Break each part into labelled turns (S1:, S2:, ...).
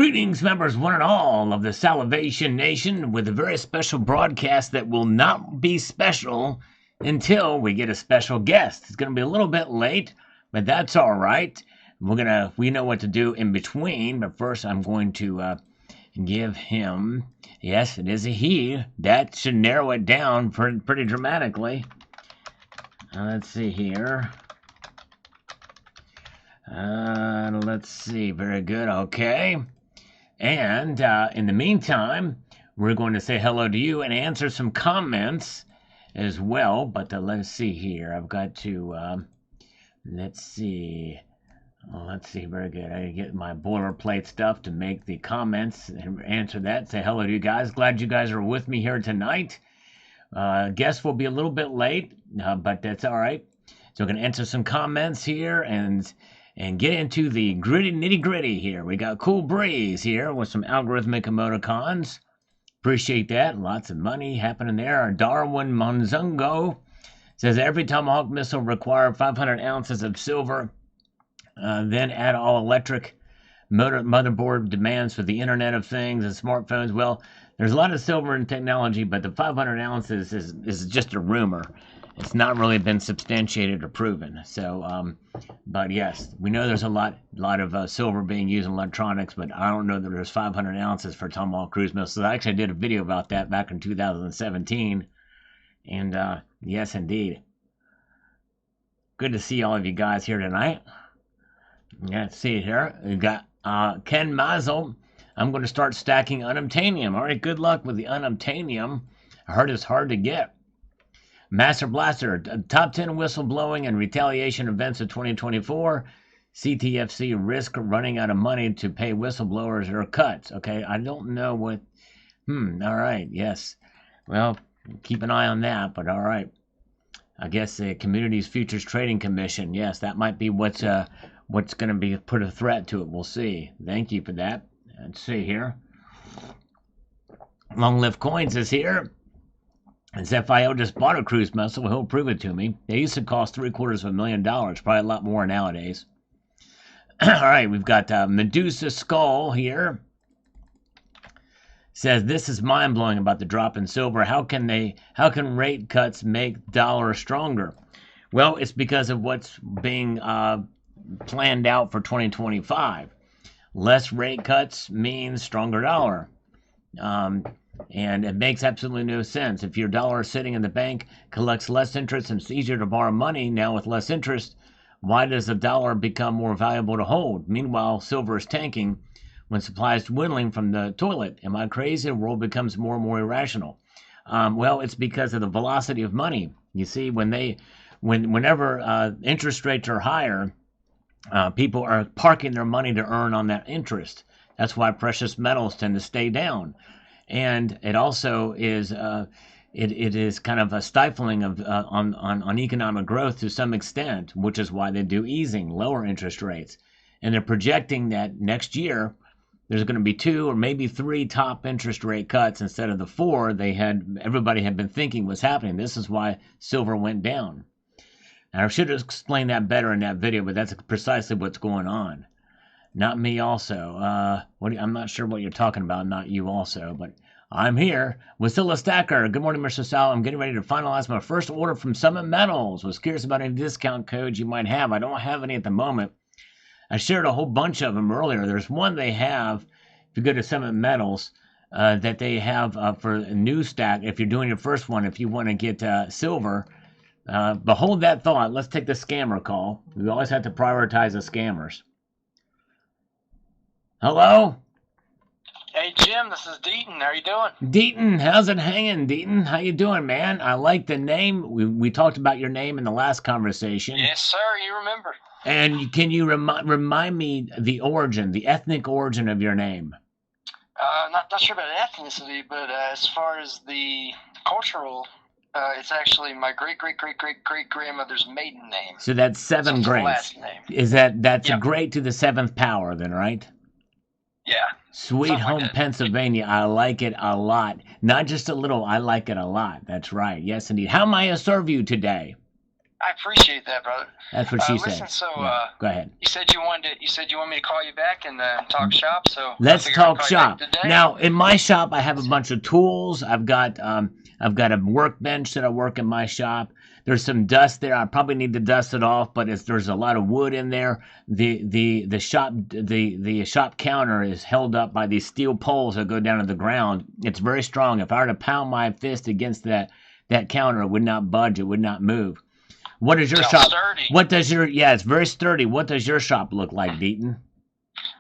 S1: Greetings, members, one and all of the Salivation Nation, with a very special broadcast that will not be special until we get a special guest. It's going to be a little bit late, but that's all right. We know what to do in between, but first I'm going to give him, yes, it is a he. That should narrow it down pretty dramatically. Let's see here. Let's see. Very good. Okay. And in the meantime, we're going to say hello to you and answer some comments as well. But let's see here. I've got to, let's see. Let's see. Very good. I get my boilerplate stuff to make the comments and answer that. Say hello to you guys. Glad you guys are with me here tonight. Guess we'll be a little bit late, but that's all right. So we're going to answer some comments here and get into the nitty-gritty here. We got Cool Breeze here with some algorithmic emoticons. Appreciate that. Lots of money happening there. Darwin Monzungo says every Tomahawk missile require 500 ounces of silver. Then add all electric motherboard demands for the Internet of Things and smartphones. Well, there's a lot of silver in technology, but the 500 ounces is just a rumor. It's not really been substantiated or proven. So, but yes, we know there's a lot of silver being used in electronics, but I don't know that there's 500 ounces for Tomahawk cruise missiles. I actually did a video about that back in 2017. And yes, indeed. Good to see all of you guys here tonight. Yeah, see it here. We got Ken Mazel. I'm going to start stacking unobtainium. All right, good luck with the unobtainium. I heard it's hard to get. Master Blaster, top 10 whistleblowing and retaliation events of 2024. CTFC risk running out of money to pay whistleblowers or cuts. Okay, I don't know what. All right, yes. Well, keep an eye on that, but all right. I guess the Communities Futures Trading Commission. Yes, that might be what's going to be put a threat to it. We'll see. Thank you for that. Let's see here. Long Live Coins is here. And FIO just bought a cruise missile. He'll prove it to me. They used to cost $750,000. Probably a lot more nowadays. All right, we've got Medusa Skull here. Says this is mind-blowing about the drop in silver. How can rate cuts make dollar stronger? Well, it's because of what's being planned out for 2025. Less rate cuts means stronger dollar. And it makes absolutely no sense. If your dollar is sitting in the bank, collects less interest, and it's easier to borrow money now with less interest, why does the dollar become more valuable to hold? Meanwhile, silver is tanking when supply is dwindling from the toilet. Am I crazy? The world becomes more and more irrational. Well, it's because of the velocity of money. You see, whenever interest rates are higher, people are parking their money to earn on that interest. That's why precious metals tend to stay down. And it also is it is kind of a stifling of on economic growth to some extent, which is why they do easing, lower interest rates. And they're projecting that next year there's going to be 2 or maybe 3 top interest rate cuts instead of the 4 everybody had been thinking was happening. This is why silver went down. And I should have explained that better in that video, but that's precisely what's going on. Not me also. I'm not sure what you're talking about, not you also, but I'm here. Wasilla Stacker. Good morning, Mr. Sal. I'm getting ready to finalize my first order from Summit Metals. Was curious about any discount codes you might have. I don't have any at the moment. I shared a whole bunch of them earlier. There's one they have, if you go to Summit Metals, that they have for a new stack. If you're doing your first one, if you want to get silver, but hold that thought. Let's take the scammer call. We always have to prioritize the scammers. Hello?
S2: Hey, Jim, this is Deaton. How you doing?
S1: Deaton, how's it hanging, Deaton? How you doing, man? I like the name. We talked about your name in the last conversation.
S2: Yes, sir. You remember.
S1: And can you remind me the ethnic origin of your name?
S2: Not sure about ethnicity, but as far as the cultural, it's actually my great-great-great-great-great-grandmother's maiden name.
S1: So that's 7 greats.
S2: Last name.
S1: Is that's a great to the 7th power then, right?
S2: Yeah.
S1: Sweet
S2: Something
S1: home,
S2: like
S1: Pennsylvania. I like it a lot. Not just a little, I like it a lot. That's right. Yes, indeed. How may I serve you today?
S2: I appreciate that, brother.
S1: That's what she
S2: Listen,
S1: said.
S2: so
S1: Yeah. Go ahead.
S2: you said you wanted me to call you back and talk shop. So
S1: Let's
S2: I figured I'd
S1: talk
S2: call you back
S1: shop.
S2: today.
S1: Now, in my shop, I have a bunch of tools. I've got a workbench that I work in my shop. There's some dust there. I probably need to dust it off, but there's a lot of wood in there. The shop counter is held up by these steel poles that go down to the ground. It's very strong. If I were to pound my fist against that counter, it would not budge. It would not move. What is your shop?
S2: Sturdy.
S1: What does your it's very sturdy. What does your shop look like, Deaton?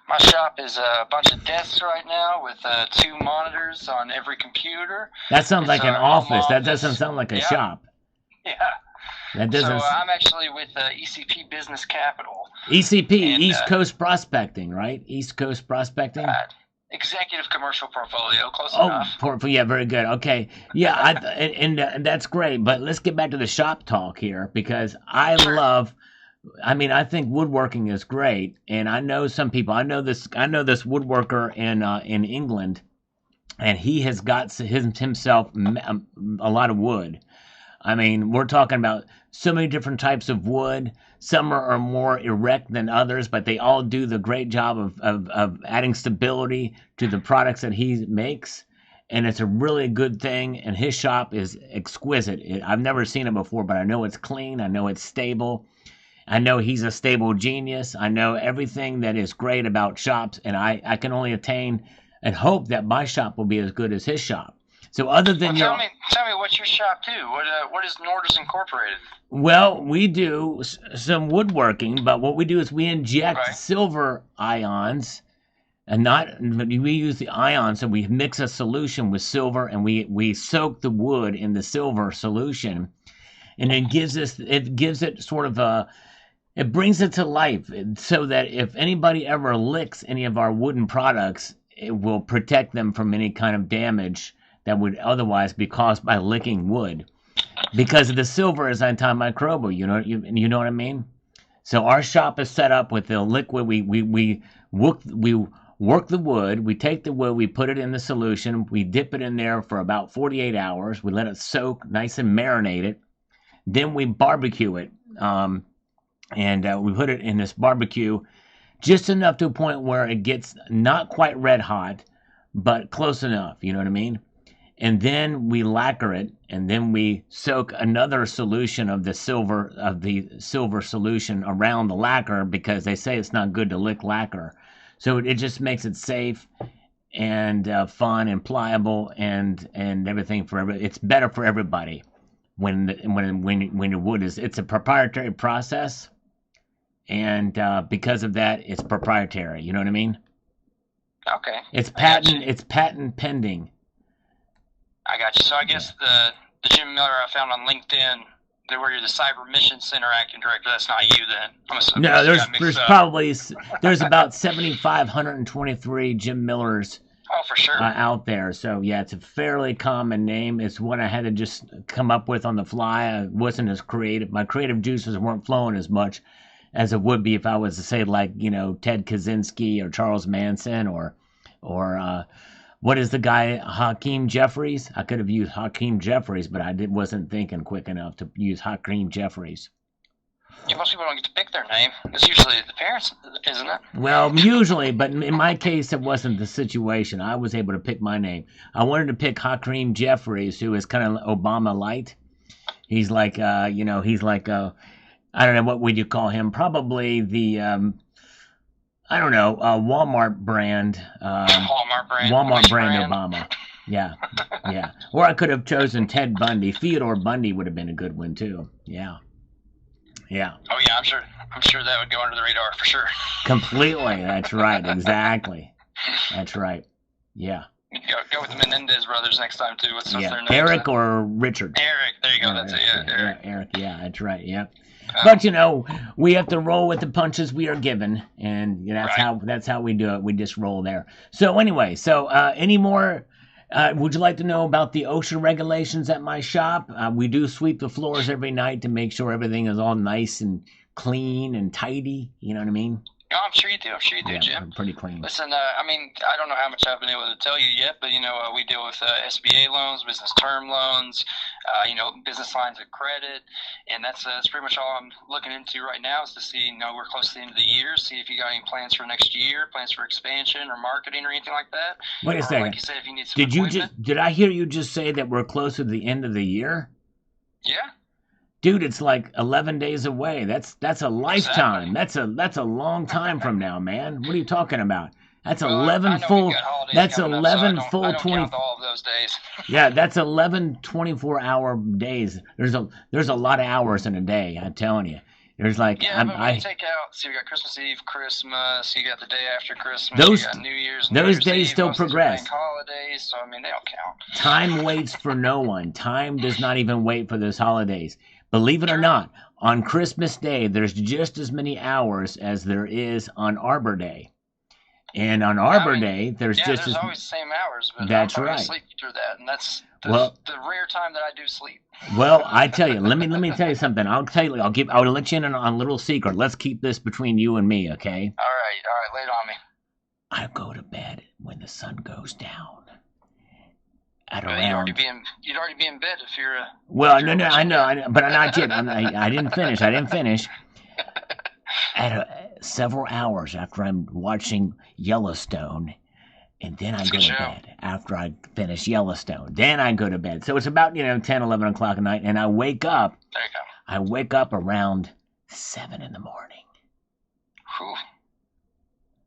S2: My shop is a bunch of desks right now with 2 monitors on every computer.
S1: That sounds like an office. That
S2: office.
S1: doesn't sound like a shop.
S2: Yeah.
S1: That doesn't.
S2: So I'm actually with ECP Business Capital.
S1: ECP,
S2: and,
S1: East Coast Prospecting, right? East Coast Prospecting.
S2: Executive Commercial Portfolio, close
S1: Oh,
S2: enough.
S1: yeah, very good. Okay, yeah, and that's great. But let's get back to the shop talk here because I love. I mean, I think woodworking is great, and I know some people. I know this woodworker in England, and he has got himself a lot of wood. I mean, we're talking about so many different types of wood. Some are more erect than others, but they all do the great job of adding stability to the products that he makes. And it's a really good thing. And his shop is exquisite. I've never seen it before, but I know it's clean. I know it's stable. I know he's a stable genius. I know everything that is great about shops. And I can only attain and hope that my shop will be as good as his shop. So other than
S2: tell me what's your shop do? What is Norders Incorporated?
S1: Well, we do some woodworking, but what we do is we inject silver ions, and we use the ions, so we mix a solution with silver, and we soak the wood in the silver solution, and it gives it sort of it brings it to life, so that if anybody ever licks any of our wooden products, it will protect them from any kind of damage that would otherwise be caused by licking wood, because the silver is antimicrobial. You know what I mean. So our shop is set up with the liquid. We work the wood. We take the wood. We put it in the solution. We dip it in there for about 48 hours. We let it soak nice and marinate it. Then we barbecue it, and we put it in this barbecue just enough to a point where it gets not quite red hot, but close enough. You know what I mean. And then we lacquer it, and then we soak another solution of the silver solution around the lacquer, because they say it's not good to lick lacquer. So it just makes it safe and fun and pliable and everything for everybody. It's better for everybody when your wood is. It's a proprietary process, and because of that, it's proprietary. You know what I mean?
S2: Okay.
S1: It's patent pending.
S2: I got you. So I guess the Jim Miller I found on LinkedIn, where you're the Cyber Mission Center acting director, that's not you then.
S1: No, there's about 7,523 Jim Millers.
S2: Oh, for sure.
S1: Out there. So yeah, it's a fairly common name. It's one I had to just come up with on the fly. I wasn't as creative. My creative juices weren't flowing as much as it would be if I was to say, like, Ted Kaczynski or Charles Manson or what is the guy, Hakeem Jeffries? I could have used Hakeem Jeffries, but I wasn't thinking quick enough to use Hakeem Jeffries.
S2: Yeah, most people don't get to pick their name. It's usually the parents, isn't it?
S1: Well, usually, but in my case, it wasn't the situation. I was able to pick my name. I wanted to pick Hakeem Jeffries, who is kind of Obama light. He's like, I don't know, what would you call him? Probably the Walmart brand. Walmart brand Obama. Yeah. Or I could have chosen Ted Bundy. Theodore Bundy would have been a good one too. Yeah.
S2: Oh yeah, I'm sure that would go under the radar for sure.
S1: Completely. That's right. Exactly. That's right. Yeah.
S2: Go with the Menendez brothers next time too. What's their name?
S1: Eric or Richard?
S2: Eric. There you go. That's it. Yeah,
S1: Eric. Yeah, that's right. Yep. But we have to roll with the punches we are given, and that's how we do it. We just roll there. So anyway, any more? Would you like to know about the OSHA regulations at my shop? We do sweep the floors every night to make sure everything is all nice and clean and tidy. You know what I mean?
S2: Oh, I'm sure you do. I'm sure you do,
S1: Yeah,
S2: Jim.
S1: pretty clean.
S2: Listen, I mean, I don't know how much I've been able to tell you yet, but, we deal with SBA loans, business term loans, business lines of credit, and that's pretty much all I'm looking into right now is to see, we're close to the end of the year, see if you got any plans for next year, plans for expansion or marketing or anything like that.
S1: Wait a
S2: Or,
S1: second.
S2: like you said, if you need some equipment.
S1: Did I hear you just say that we're close to the end of the year?
S2: Yeah.
S1: Dude, it's like 11 days away. That's a lifetime.
S2: Exactly.
S1: That's a long time from now, man. What are you talking about? That's
S2: Well,
S1: 11
S2: I know
S1: full.
S2: we've got holidays
S1: That's
S2: coming up, so
S1: 11
S2: I
S1: full
S2: don't
S1: 20.
S2: count all of those days.
S1: Yeah, that's 11 24-hour days. There's a lot of hours in a day. I'm telling you. There's like
S2: Yeah, but when you take out, so you got Christmas Eve, Christmas, you got the day after Christmas,
S1: Those-
S2: you got New Year's,
S1: those
S2: New
S1: days
S2: Year's Eve,
S1: still
S2: most of these are
S1: progress.
S2: bank holidays, so I mean they don't count.
S1: Time waits for no one. Time does not even wait for those holidays. Believe it or not, on Christmas Day, there's just as many hours as there is on Arbor Day. And on Arbor Day, there's just
S2: there's
S1: as
S2: always the same hours, but
S1: That's
S2: I'm
S1: right.
S2: sleep through that, and that's
S1: Well-
S2: the rare time that I do sleep.
S1: well, I tell you, let me tell you something. I'll let you in on a little secret. Let's keep this between you and me, okay?
S2: All right, lay it on me.
S1: I go to bed when the sun goes down. At
S2: Well,
S1: around
S2: you'd already be in bed if you're a.
S1: Well,
S2: if you're
S1: no,
S2: a
S1: I know,
S2: Michigan.
S1: but I'm not yet. I didn't finish. At several hours after I'm watching Yellowstone, and then I go to bed after I finish Yellowstone. Then I go to bed. So it's about 10, 11 o'clock at night, and I wake up.
S2: There you go.
S1: I wake up around 7 in the morning.
S2: Whew.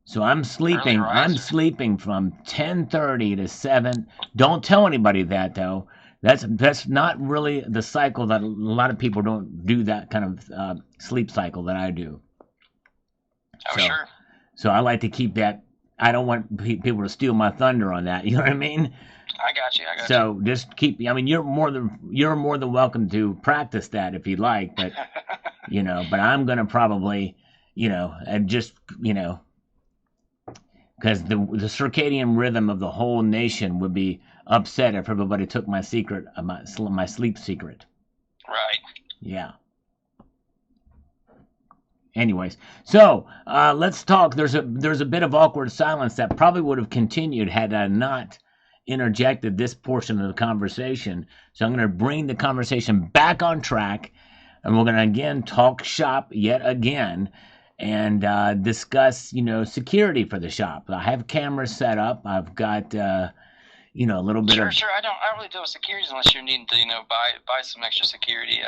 S1: So I'm sleeping.
S2: Early
S1: I'm
S2: riser.
S1: sleeping from 10:30 to 7. Don't tell anybody that though. That's not really the cycle that a lot of people don't do that kind of sleep cycle that I do.
S2: Oh,
S1: So-
S2: sure.
S1: So I like to keep that. I don't want people to steal my thunder on that. You know what I mean?
S2: I got you.
S1: So just keep. I mean, you're more than welcome to practice that if you'd like. But but I'm gonna probably, and just because the circadian rhythm of the whole nation would be upset if everybody took my secret, my sleep secret.
S2: Right.
S1: Yeah. Anyways, so let's talk. There's a bit of awkward silence that probably would have continued had I not interjected this portion of the conversation. So I'm going to bring the conversation back on track, and we're going to again talk shop yet again, and discuss security for the shop. I have cameras set up. I've got a little bit
S2: Sure,
S1: of
S2: sure. I don't really deal with securities unless you're needing to, buy some extra security.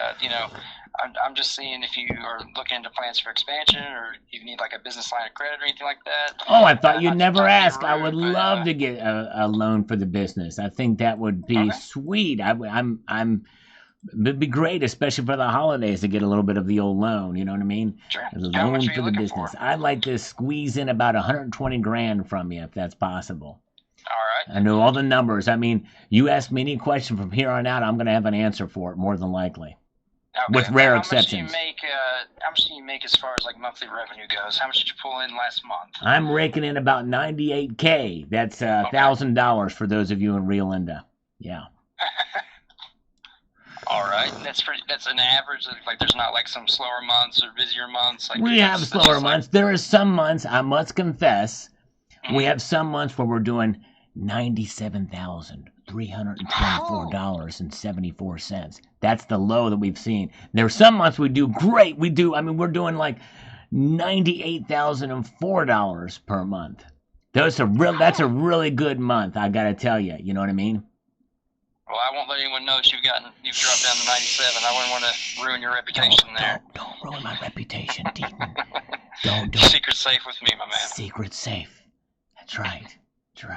S2: I'm just seeing if you are looking into plans for expansion or you need like a business line of credit or anything like that.
S1: Oh, I thought you'd
S2: Not
S1: never
S2: to be
S1: ask. I
S2: rude,
S1: would
S2: but,
S1: love to get a loan for the business. I think that would be
S2: Okay.
S1: sweet. It'd be great, especially for the holidays, to get a little bit of the old loan. You know what I mean?
S2: Sure.
S1: A
S2: How
S1: loan
S2: much are you
S1: for the
S2: looking
S1: business.
S2: for?
S1: I'd like to squeeze in about 120 grand from you, if that's possible.
S2: All right.
S1: I know all the numbers. I mean, you ask me any question from here on out, I'm going to have an answer for it, more than likely.
S2: Okay.
S1: With rare
S2: How
S1: exceptions.
S2: How much do you make as far as like monthly revenue goes? How much did you pull in last month?
S1: I'm raking in about 98K. That's $1,000 for those of you in Rio Linda. Yeah.
S2: All right. That's an average. Like there's not like some slower months or busier months. Like
S1: We have
S2: that's
S1: slower
S2: just,
S1: months. There are some months, I must confess, we
S2: Mhm.
S1: have some months where we're doing $97,324.74. That's the low that we've seen. There are some months we do great. We're doing like $98,004 per month. That's a really good month, I gotta tell you. You know what I mean?
S2: Well, I won't let anyone know that you've dropped down to 97. I wouldn't want to ruin your reputation there.
S1: Don't ruin my reputation, Deaton. Don't.
S2: Secret safe with me, my man.
S1: Secret safe. That's right.
S2: All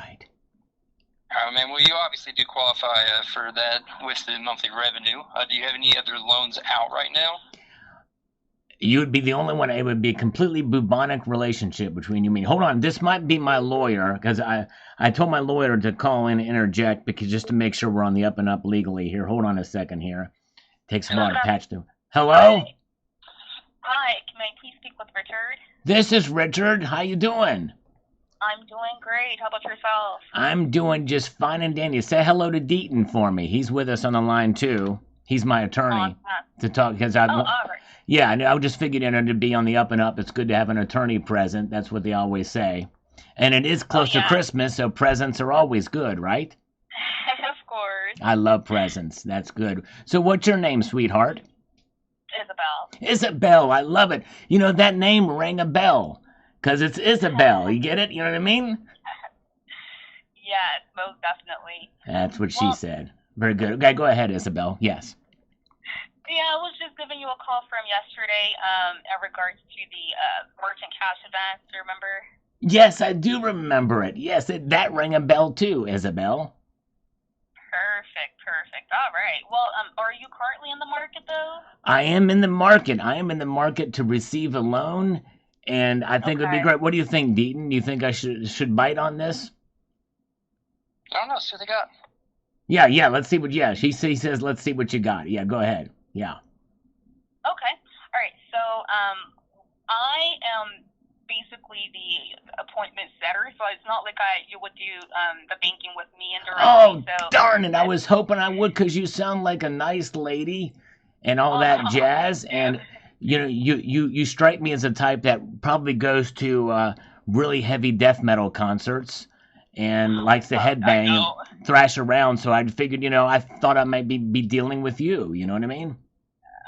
S2: right, man. Well, you obviously do qualify for that with the monthly revenue. Do you have any other loans out right now?
S1: You would be the only one. It would be a completely bubonic relationship between you and me. Hold on. This might be my lawyer, because I told my lawyer to call in and interject, because just to make sure we're on the up and up legally here. Hold on a second here. Takes a while to patch them. Hello?
S3: Hi, can I please speak with Richard?
S1: This is Richard. How you doing?
S3: I'm doing great. How about yourself?
S1: I'm doing just fine and dandy. Say hello to Deaton for me. He's with us on the line, too. He's my attorney
S3: Awesome.
S1: to talk, because
S3: Oh, all right.
S1: Yeah, I just figured to be on the up and up. It's good to have an attorney present. That's what they always say. And it is
S3: Oh
S1: close to
S3: yeah,
S1: Christmas, so presents are always good, right?
S3: of course.
S1: I love presents. That's good. So what's your name, sweetheart?
S3: Isabel.
S1: Isabel. I love it. You know, that name rang a bell. Because it's Isabel. You get it? You know what I mean?
S3: Yes, most definitely.
S1: That's what she
S3: Well,
S1: said. Very good. Okay, go ahead, Isabel. Yes.
S3: yeah, I was just giving you a call from yesterday, in regards to the merchant cash advance. Do you remember?
S1: Yes, I do remember it. Yes, that rang a bell too, Isabel.
S3: Perfect, perfect. All right. Well, are you currently in the market though?
S1: I am in the market. I am in the market to receive a loan, and I think it would be
S3: Okay.
S1: great. What do you think, Deaton? You think I should bite on this?
S2: I don't know. See what they got.
S1: Yeah, yeah. Let's see what. Yeah, she says. Let's see what you got. Yeah, go ahead. Yeah.
S3: Okay. All right. So, I am basically the appointment setter, so it's not like you would do the banking with me indirectly.
S1: Oh
S3: So,
S1: darn it! I was hoping I would, cause you sound like a nice lady, and all that
S3: thank
S1: jazz.
S3: you.
S1: And you strike me as a type that probably goes to really heavy death metal concerts and likes to
S3: I
S1: headbang and
S3: know.
S1: thrash around. So I figured, I thought I might be dealing with you. You know what I mean?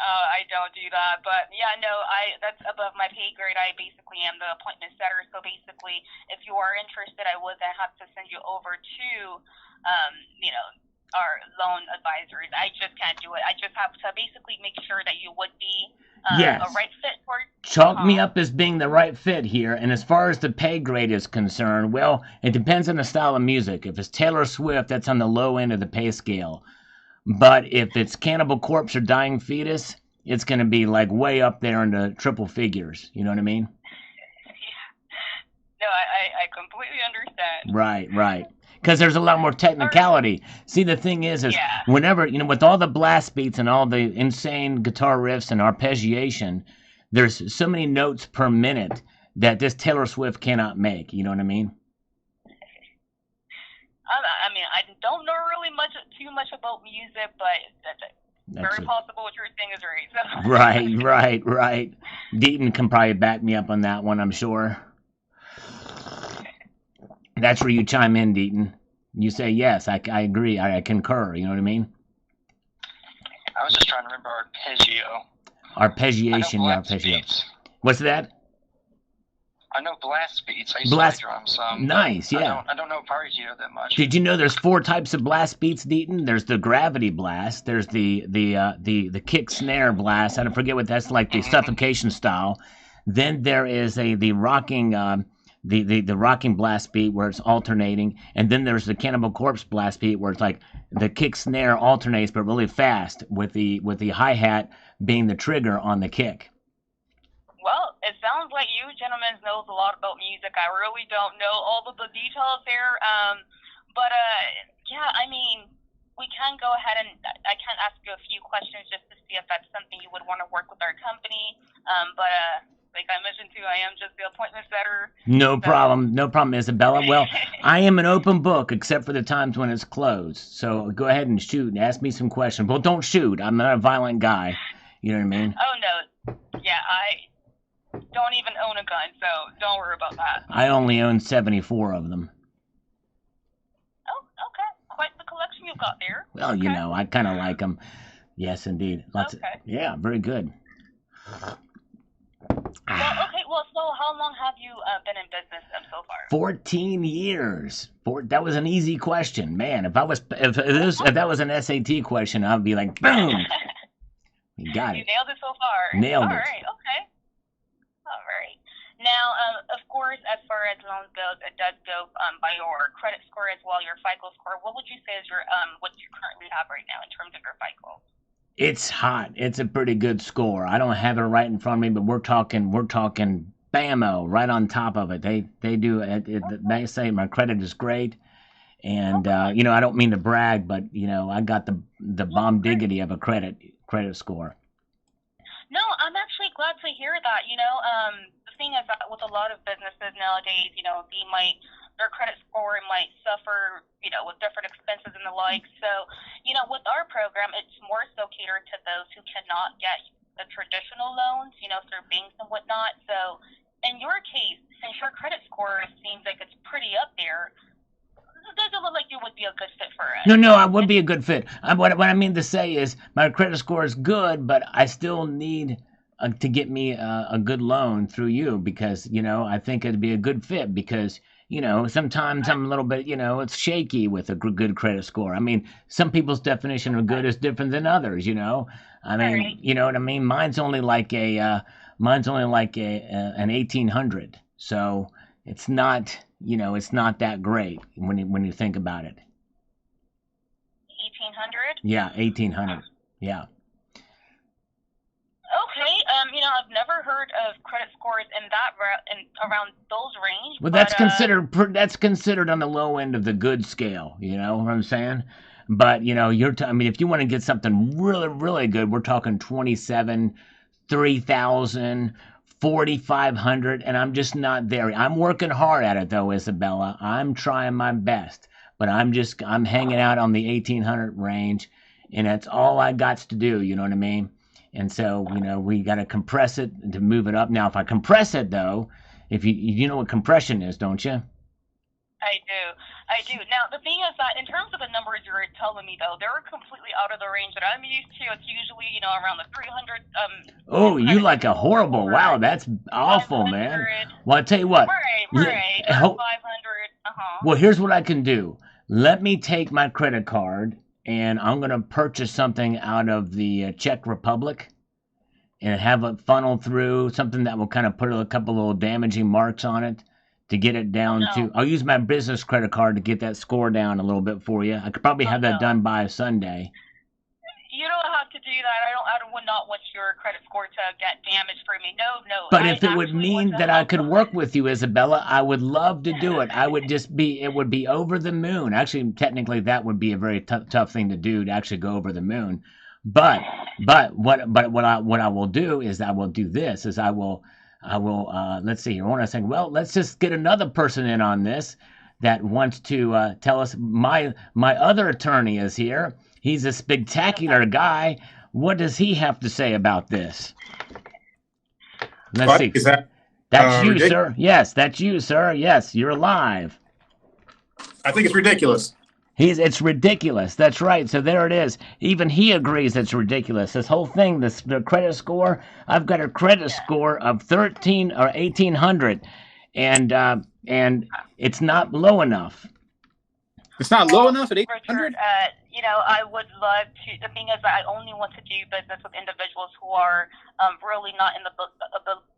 S3: I don't do that, but yeah, no, that's above my pay grade. I basically am the appointment setter. So basically, if you are interested, I would then have to send you over to, our loan advisors. I just can't do it. I just have to basically make sure that you would be a
S1: Yes.
S3: right fit for. Uh
S1: Chalk
S3: huh.
S1: me up as being the right fit here. And as far as the pay grade is concerned, well, it depends on the style of music. If it's Taylor Swift, that's on the low end of the pay scale. But if it's Cannibal Corpse or Dying Fetus, it's going to be like way up there in the triple figures. You know what I mean?
S3: No, I completely understand.
S1: Right, right. Because there's a lot more
S3: All right.
S1: technicality. See, the thing is
S3: Yeah.
S1: whenever, with all the blast beats and all the insane guitar riffs and arpeggiation, there's so many notes per minute that this Taylor Swift cannot make. You know what I mean?
S3: I mean, I don't know really too much about music, but that's
S1: That's
S3: very
S1: it.
S3: possible what you're saying is right. So.
S1: Right, right, right. Deaton can probably back me up on that one, I'm sure. That's where you chime in, Deaton. You say, yes, I agree, I concur. You know what I mean?
S2: I was just trying to remember arpeggio. I know
S1: Arpeggiation, yeah,
S2: blast
S1: arpeggio.
S2: beats.
S1: What's that?
S2: I know blast beats. I used to play
S1: Blast.
S2: drums some, but
S1: Nice, yeah.
S2: I don't know arpeggio that much.
S1: Did you know there's four types of blast beats, Deaton? There's the gravity blast. There's the kick snare blast. I don't forget what that's like, the
S2: Hmm.
S1: suffocation style. Then there is the rocking the rocking blast beat where it's alternating, and then there's the Cannibal Corpse blast beat where it's like the kick snare alternates but really fast with the hi hat being the trigger on the kick.
S3: Well, it sounds like you gentlemen knows a lot about music. I really don't know all of the details there. But yeah, I mean, we can go ahead and I can ask you a few questions just to see if that's something you would want to work with our company. But like I mentioned too, I am just the appointment setter.
S1: No
S3: So.
S1: problem, no problem, Isabella. Well, I am an open book except for the times when it's closed. So go ahead and shoot and ask me some questions. Well, don't shoot. I'm not a violent guy. You know what I mean?
S3: Oh no, yeah, I don't even own a gun, so don't worry about that.
S1: I only own 74 of them.
S3: Oh, okay, quite the collection you've got there.
S1: Well,
S3: Okay,
S1: I kind of like them. Yes, indeed. Lots of,
S3: okay.
S1: yeah, very good.
S3: Well, okay. Well, so how long have you been in business so far?
S1: 14 years. That was an easy question, man. If that was an SAT question, I'd be like, boom, you got
S3: You
S1: it,
S3: nailed it so far.
S1: nailed
S3: All
S1: it.
S3: right. Okay. All right. Now, of course, as far as loans goes, it does go by your credit score as well, your FICO score. What would you say is your what you currently have right now in terms of your FICO?
S1: It's hot. It's a pretty good score. I don't have it right in front of me, but we're talking bammo right on top of it. They do they say my credit is great, and
S3: Okay.
S1: I don't mean to brag, but I got the
S3: No,
S1: bomb
S3: great.
S1: diggity of a credit score.
S3: No, I'm actually glad to hear that. The thing is that with a lot of businesses nowadays, they might their credit score might suffer, with different expenses and the like. So, with our program, it's more so catered to those who cannot get the traditional loans, through banks and whatnot. So in your case, since your credit score seems like it's pretty up there, it doesn't look like you would be a good fit for us.
S1: No, I would be a good fit. What I mean to say is my credit score is good, but I still need to get me a good loan through you because, I think it'd be a good fit because, sometimes I'm a little bit, it's shaky with a good credit score. I mean, some people's definition of good is different than others, I mean,
S3: Right.
S1: you know what I mean? Mine's only like an 1800. So it's not, it's not that great when you think about it.
S3: 1800.
S1: Yeah, 1800. Yeah.
S3: Okay. I've never heard of credit scores in around those range.
S1: Well,
S3: but
S1: that's considered on the low end of the good scale. You know what I'm saying? But I mean, if you want to get something really, really good, we're talking 27, 3,000, 4,500, and I'm just not there. I'm working hard at it though, Isabella. I'm trying my best, but I'm hanging out on the 1,800 range, and that's all I got to do. You know what I mean? And so, we got to compress it to move it up. Now, if I compress it, though, if you know what compression is, don't you?
S3: I do. Now, the thing is that in terms of the numbers you were telling me, though, they're completely out of the range that I'm used to. It's usually, around the 300.
S1: Oh, you like a horrible. Wow, that's awful, man. Well, I tell you what.
S3: Right. 500.
S1: Well, here's what I can do. Let me take my credit card, and I'm going to purchase something out of the Czech Republic and have it funnel through something that will kind of put a couple little damaging marks on it to get it down to. I'll use my business credit card to get that score down a little bit for you. I could probably have that done by Sunday.
S3: You don't have to do that. I would not want your credit score to get damaged for me. No.
S1: But if it would mean that I could work with you, Isabella, I would love to do it. It would be over the moon. Actually, technically, that would be a very tough thing to do to actually go over the moon. But what I will do is I will do this. Is I will let's see here. What I was saying. Well, let's just get another person in on this that wants to tell us. My other attorney is here. He's a spectacular guy. What does he have to say about this? Let's see. That's you, sir. Yes, that's you, sir. Yes, you're alive.
S4: I think it's ridiculous.
S1: It's ridiculous. That's right. So there it is. Even he agrees it's ridiculous. This whole thing, the credit score. I've got a credit score of 13 or 1,800, and it's not low enough.
S4: It's not low enough at 800?
S3: Richard, I would love to. The thing is that I only want to do business with individuals who are really not in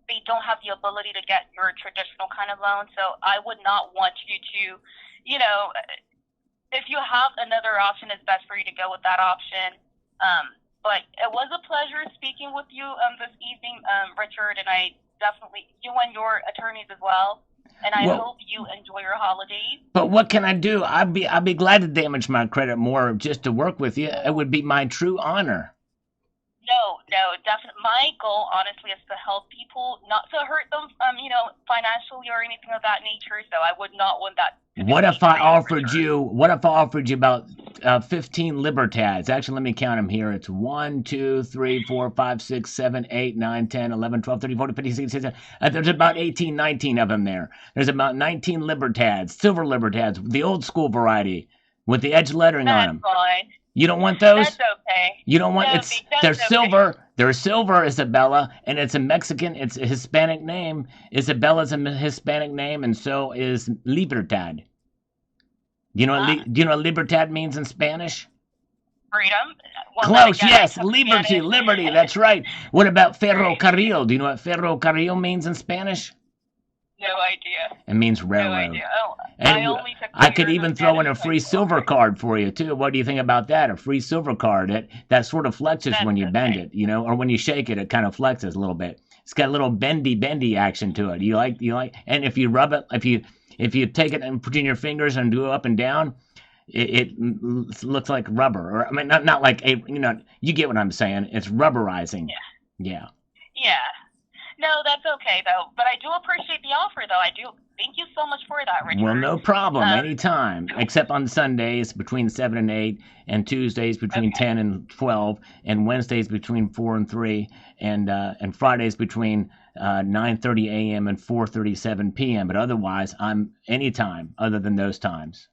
S3: they don't have the ability to get your traditional kind of loan. So I would not want you to, if you have another option, it's best for you to go with that option. But it was a pleasure speaking with you this evening, Richard, and I definitely, you and your attorneys as well. And I hope you enjoy your holidays.
S1: But what can I do? I'd be glad to damage my credit more just to work with you. It would be my true honor.
S3: No, definitely. My goal, honestly, is to help people, not to hurt them, financially or anything of that nature. So I would not want that.
S1: What if I offered you about 15 libertads? Actually, let me count them here. It's 1, 2, 3, 4, 5, 6, 7, 8, 9, 10, 11, 12, 13, 14, 15, 16, 17. There's about 18, 19 of them there. There's about 19 libertads, silver libertads, the old school variety with the edge lettering on them.
S3: Fine.
S1: You don't want those?
S3: That's okay.
S1: You don't want they're silver. They're silver, Isabella, and it's a Hispanic name. Isabella's a Hispanic name, and so is Libertad. Do you know what Libertad means in Spanish?
S3: Freedom. Well,
S1: Close, yes. Liberty, that's right. What about ferrocarril? Do you know what ferrocarril means in Spanish?
S3: No idea.
S1: It means railroad.
S3: No idea. Oh,
S1: and I could even throw in a free silver card for you, too. What do you think about that? A free silver card. That sort of flexes when you bend it, or when you shake it, it kind of flexes a little bit. It's got a little bendy action to it. You like, and if you rub it, if you take it and put it in your fingers and do it up and down, it looks like rubber. Or, I mean, not like you get what I'm saying. It's rubberizing.
S3: Yeah. No, that's okay, though. But I do appreciate the offer, though. I do. Thank you so much for that, Richard.
S1: Well, no problem. Anytime, except on Sundays between 7 and 8, and Tuesdays between 10 and 12, and Wednesdays between 4 and 3, and Fridays between 9:30 a.m. and 4:37 p.m. But otherwise, I'm anytime other than those times.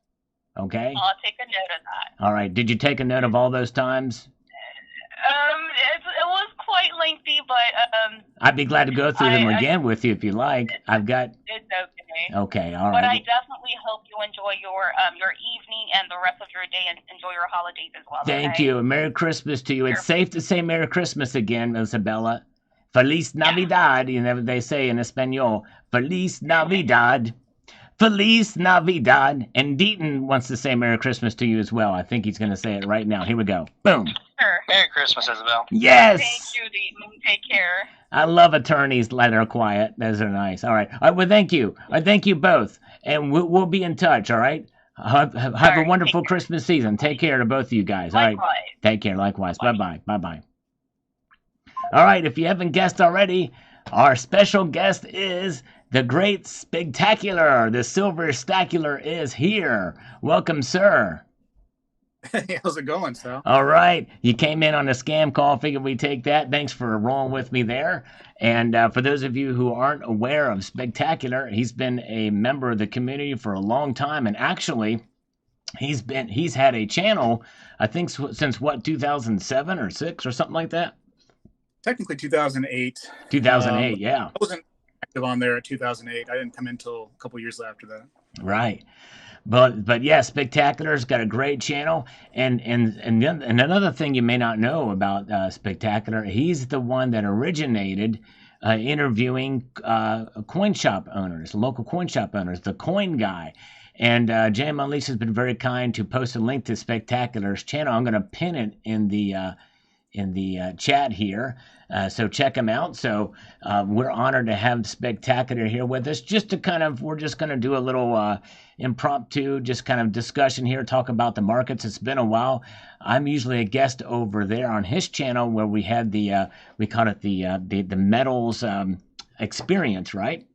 S1: Okay?
S3: I'll take a note of that.
S1: All right. Did you take a note of all those times?
S3: It was quite lengthy, but
S1: I'd be glad to go through them again with you if you like. I've got.
S3: It's okay.
S1: Okay, all right.
S3: But I definitely hope you enjoy your evening and the rest of your day, and enjoy your holidays as well.
S1: Thank you. And Merry Christmas to you. It's safe to say Merry Christmas again, Isabella. Feliz Navidad. You know what they say in Espanol. Feliz Navidad. Feliz Navidad. And Deaton wants to say Merry Christmas to you as well. I think he's going to say it right now. Here we go. Boom.
S3: Sure.
S2: Merry Christmas, Isabel.
S1: Yes.
S3: Thank you, Deaton. Take care.
S1: I love attorneys that are quiet. Those are nice. All right. All right. Well, thank you. I thank you both. And we'll be in touch. All right. Have a wonderful Christmas season. Take care to both of you guys. All right.
S3: Likewise.
S1: Take care. Likewise. Bye-bye. Bye-bye. All right. If you haven't guessed already, our special guest is the great spectacular. The silver stacular is here. Welcome, sir.
S4: Hey, how's it going, Sal?
S1: All right. You came in on a scam call. Figured we'd take that. Thanks for rolling with me there. And for those of you who aren't aware of Spectacular, he's been a member of the community for a long time. And actually, he's had a channel, I think, since what, 2007 or 6 or something like that?
S4: Technically 2008.
S1: 2008, yeah.
S4: I wasn't active on there at 2008. I didn't come in until a couple years after that.
S1: Right. But yeah, Spectacular's got a great channel, and another thing you may not know about Spectacular, he's the one that originated interviewing coin shop owners, local coin shop owners, the coin guy. And Jam Unleashed has been very kind to post a link to Spectacular's channel. I'm going to pin it in the chat here. So check him out. So we're honored to have Spectacular here with us. We're just going to do a little impromptu, just kind of discussion here, talk about the markets. It's been a while. I'm usually a guest over there on his channel where we had we call it the metals experience, right?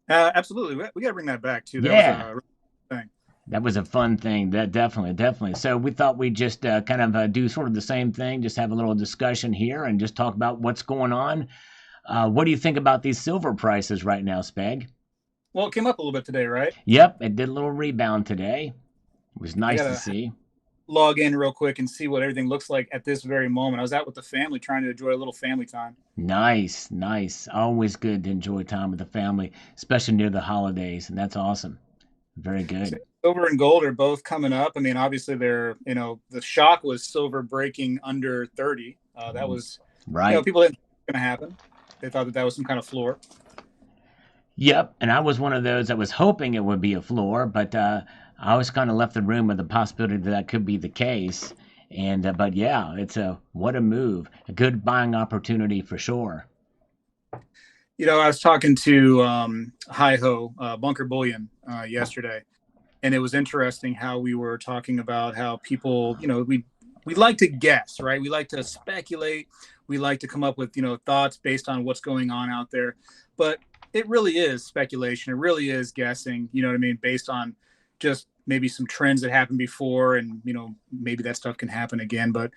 S4: Absolutely. We got to bring that back too.
S1: That
S4: was a thing.
S1: That was a fun thing. That definitely. So we thought we'd just kind of do sort of the same thing, just have a little discussion here and just talk about what's going on. What do you think about these silver prices right now, Speg?
S4: Well, it came up a little bit today, right?
S1: Yep, it did a little rebound today. It was nice to see.
S4: Log in real quick and see what everything looks like at this very moment. I was out with the family trying to enjoy a little family time.
S1: Nice. Always good to enjoy time with the family, especially near the holidays, and that's awesome. Very good.
S4: Silver and gold are both coming up. I mean, obviously the shock was silver breaking under 30. That was
S1: right.
S4: People didn't think it was going to happen. They thought that was some kind of floor.
S1: Yep, and I was one of those that was hoping it would be a floor, but I always kind of left the room with the possibility that could be the case. And but yeah, what a move, a good buying opportunity for sure.
S4: I was talking to Hi-Ho Bunker Bullion yesterday, and it was interesting how we were talking about how people, we like to guess, right? We like to speculate. We like to come up with, thoughts based on what's going on out there. But it really is speculation. It really is guessing, you know what I mean, based on just maybe some trends that happened before, and, maybe that stuff can happen again. But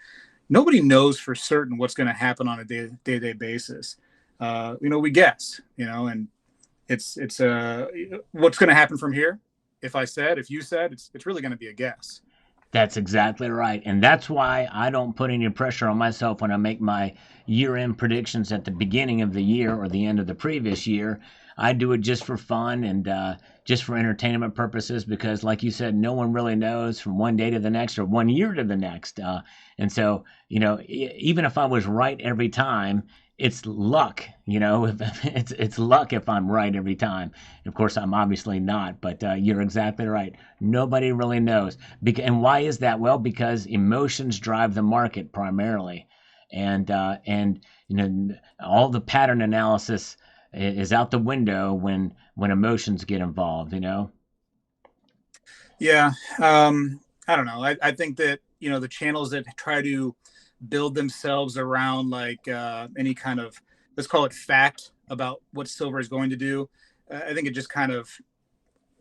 S4: nobody knows for certain what's going to happen on a day-to-day basis. We guess, and it's what's going to happen from here. If you said, it's really going to be a guess.
S1: That's exactly right. And that's why I don't put any pressure on myself when I make my year-end predictions at the beginning of the year or the end of the previous year. I do it just for fun and just for entertainment purposes because, like you said, no one really knows from one day to the next or 1 year to the next. And so, even if I was right every time, it's luck, it's luck if I'm right every time. Of course, I'm obviously not, but you're exactly right. Nobody really knows. And why is that? Well, because emotions drive the market primarily. And all the pattern analysis is out the window when emotions get involved,
S4: Yeah. I don't know. I think that, the channels that try to build themselves around like any kind of, let's call it fact about what silver is going to do, I think it just kind of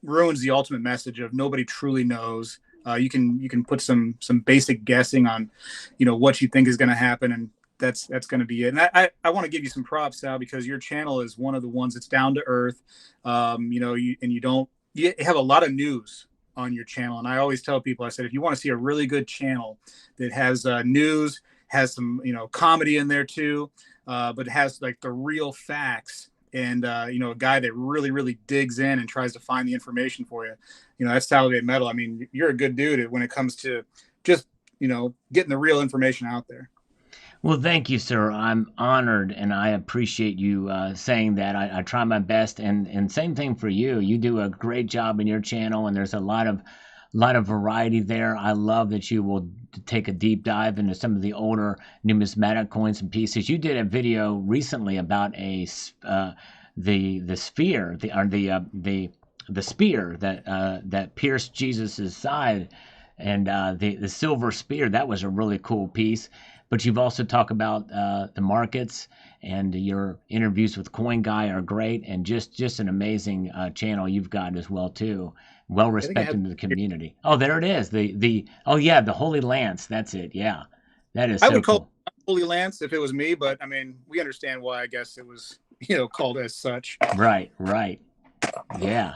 S4: ruins the ultimate message of nobody truly knows. You can put some basic guessing on, what you think is going to happen, and that's going to be it. And I want to give you some props, Sal, because your channel is one of the ones that's down to earth. You have a lot of news on your channel, and I always tell people, I said, if you want to see a really good channel that has news, has some comedy in there too, but has like the real facts, and a guy that really digs in and tries to find the information for you, that's Salivate Metal. I mean, you're a good dude when it comes to just getting the real information out there.
S1: Well, thank you, sir. I'm honored, and I appreciate you saying that. I try my best, and same thing for you. You do a great job in your channel, and there's a lot of variety there. I love that you will take a deep dive into some of the older numismatic coins and pieces. You did a video recently about the sphere, the spear that pierced Jesus's side, and the silver spear. That was a really cool piece. But you've also talked about the markets, and your interviews with Coin Guy are great, and just an amazing channel you've got as well too. Well respected in the community. Oh, there it is. The Holy Lance. That's it. Yeah, that is. I would call
S4: it Holy Lance if it was me, but I mean, we understand why. I guess it was called as such.
S1: Right. Yeah,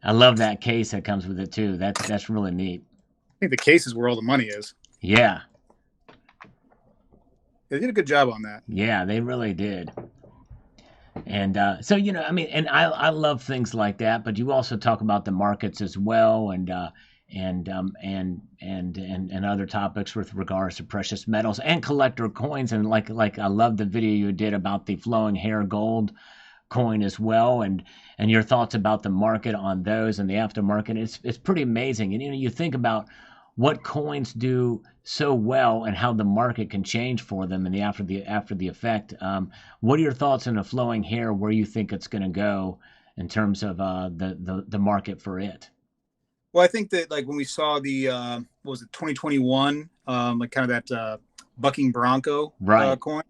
S1: I love that case that comes with it too. That's really neat.
S4: I think the case is where all the money is.
S1: Yeah.
S4: They did a good job on that.
S1: Yeah, they really did. And so I mean, and I love things like that. But you also talk about the markets as well, and other topics with regards to precious metals and collector coins. And like I love the video you did about the flowing hair gold coin as well, and your thoughts about the market on those and the aftermarket. It's pretty amazing. And you think about what coins do so well and how the market can change for them and after the effect. What are your thoughts on the flowing hair, where you think it's going to go in terms of the market for it?
S4: Well, I think that like when we saw the what was it, 2021, like kind of that bucking bronco coin,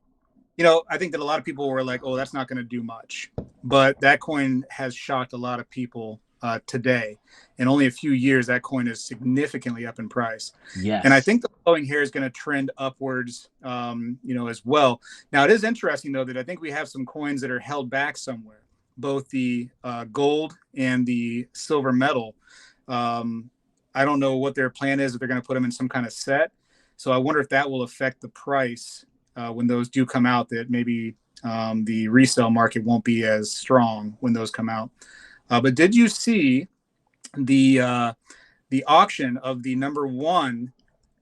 S4: I think that a lot of people were like, oh, that's not going to do much, but that coin has shocked a lot of people today. In only a few years, that coin is significantly up in price.
S1: Yes.
S4: And I think the flowing hair is going to trend upwards, as well. Now, it is interesting, though, that I think we have some coins that are held back somewhere, both the gold and the silver metal. I don't know what their plan is, if they're going to put them in some kind of set. So I wonder if that will affect the price when those do come out, that maybe the resale market won't be as strong when those come out. But did you see the auction of the number one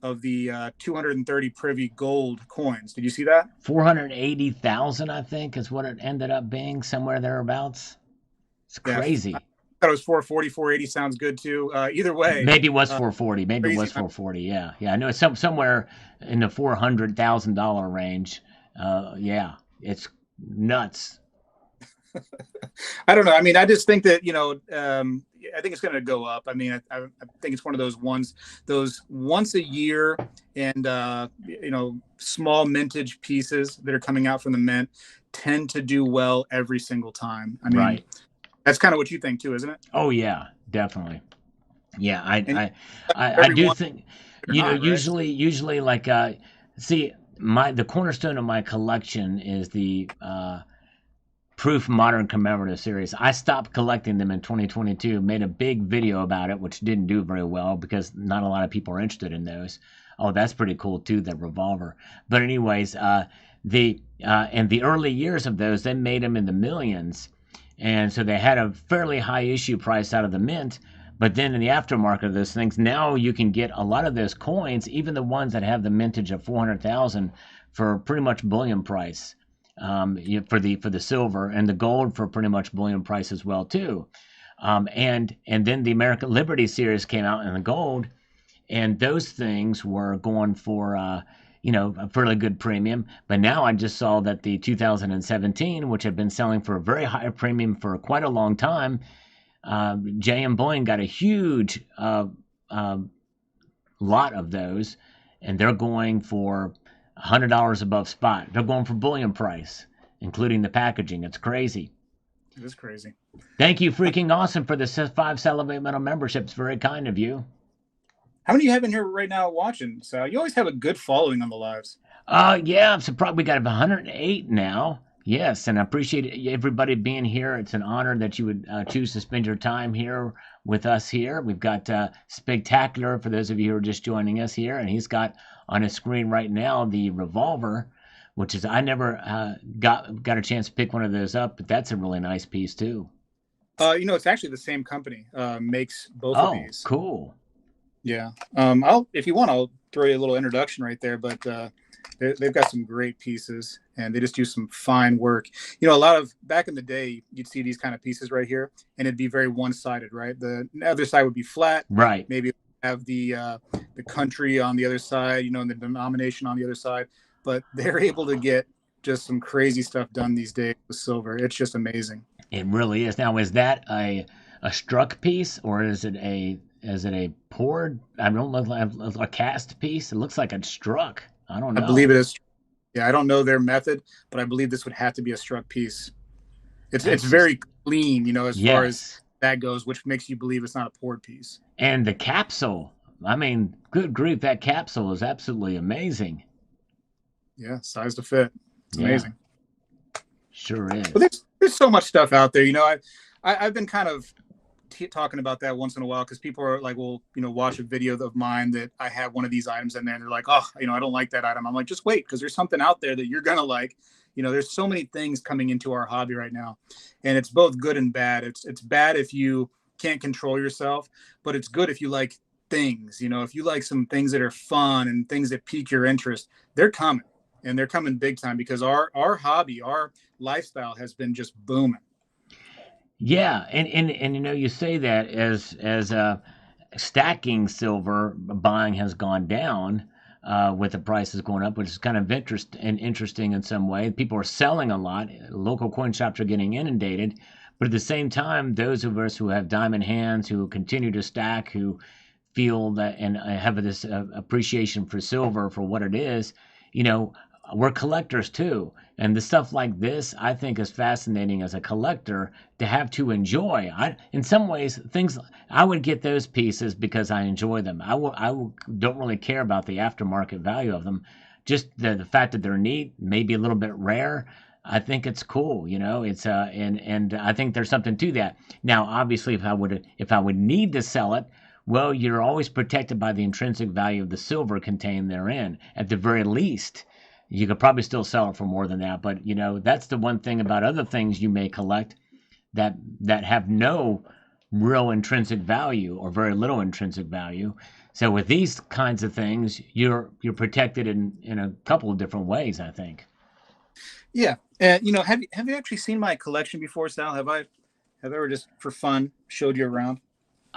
S4: of the 230 privy gold coins? Did you see that?
S1: 480,000, I think, is what it ended up being, somewhere thereabouts. It's crazy.
S4: Yeah, I thought it was 440, 480 sounds good too. Either way,
S1: maybe it was 440. Maybe it was 440. Yeah. I know it's somewhere in the $400,000 range. Yeah, it's nuts.
S4: I don't know. I mean, I just think that, I think it's going to go up. I mean, I think it's one of those once a year and, small mintage pieces that are coming out from the mint tend to do well every single time. I mean, That's kind of what you think too, isn't it?
S1: Oh yeah, definitely. Yeah. I do think, usually like, the cornerstone of my collection is the, Proof Modern Commemorative Series. I stopped collecting them in 2022, made a big video about it, which didn't do very well because not a lot of people are interested in those. Oh, that's pretty cool too, the revolver. But anyways, in the early years of those, they made them in the millions. And so they had a fairly high issue price out of the mint. But then in the aftermarket of those things, now you can get a lot of those coins, even the ones that have the mintage of 400,000, for pretty much bullion price. For the silver, and the gold for pretty much bullion price as well too. And then the American Liberty series came out in the gold, and those things were going for a fairly good premium. But now I just saw that the 2017, which had been selling for a very high premium for quite a long time, JM Bullion got a huge lot of those, and they're going for $100 above spot. They're going for bullion price, including the packaging. It's crazy.
S4: It is crazy.
S1: Thank you, freaking awesome, for the 5 Salivate Metal memberships. Very kind of you.
S4: How many you have in here right now watching? So you always have a good following on the lives.
S1: Yeah, I'm surprised we got 108 now. Yes, and I appreciate everybody being here. It's an honor that you would choose to spend your time here with us here. We've got Spectacular, for those of you who are just joining us here, and he's got on his screen right now the revolver, which is, I never got a chance to pick one of those up, but that's a really nice piece too.
S4: It's actually the same company makes both of these.
S1: Oh, cool.
S4: Yeah. If you want, I'll throw you a little introduction right there, but they've got some great pieces, and they just do some fine work. A lot of back in the day, you'd see these kind of pieces right here, and it'd be very one-sided, right? The other side would be flat.
S1: Right.
S4: Maybe have the country on the other side, and the denomination on the other side. But they're able to get just some crazy stuff done these days with silver. It's just amazing.
S1: It really is. Now, is that a struck piece, or is it a poured? I don't look like a cast piece. It looks like it's struck. I don't know.
S4: I believe it is. Yeah, I don't know their method, but I believe this would have to be a struck piece. It's very clean, as far as that goes, which makes you believe it's not a poured piece.
S1: And the capsule. I mean, good grief, that capsule is absolutely amazing.
S4: Yeah, size to fit. It's amazing.
S1: Sure is.
S4: Well, there's so much stuff out there. I've been kind of talking about that once in a while, because people are like, well, watch a video of mine that I have one of these items in there, and they're like, oh, I don't like that item. I'm like, just wait, because there's something out there that you're gonna like. There's so many things coming into our hobby right now, and it's both good and bad. It's bad if you can't control yourself, but it's good if you like things. If you like some things that are fun and things that pique your interest, they're coming, and they're coming big time, because our hobby, our lifestyle has been just booming.
S1: Yeah, and you say that as stacking silver buying has gone down with the prices going up, which is kind of interesting in some way. People are selling a lot. Local coin shops are getting inundated, but at the same time, those of us who have diamond hands, who continue to stack, who feel that and have this appreciation for silver for what it is, we're collectors too. And the stuff like this, I think, is fascinating as a collector to have to enjoy. In some ways, I would get those pieces because I enjoy them. I don't really care about the aftermarket value of them. Just the fact that they're neat, maybe a little bit rare. I think it's cool. It's and I think there's something to that. Now, obviously, if I would need to sell it, well, you're always protected by the intrinsic value of the silver contained therein, at the very least. You could probably still sell it for more than that, but that's the one thing about other things you may collect that have no real intrinsic value or very little intrinsic value. So with these kinds of things, you're protected in a couple of different ways, I think.
S4: Yeah, and have you actually seen my collection before, Sal? Have I ever just for fun showed you around?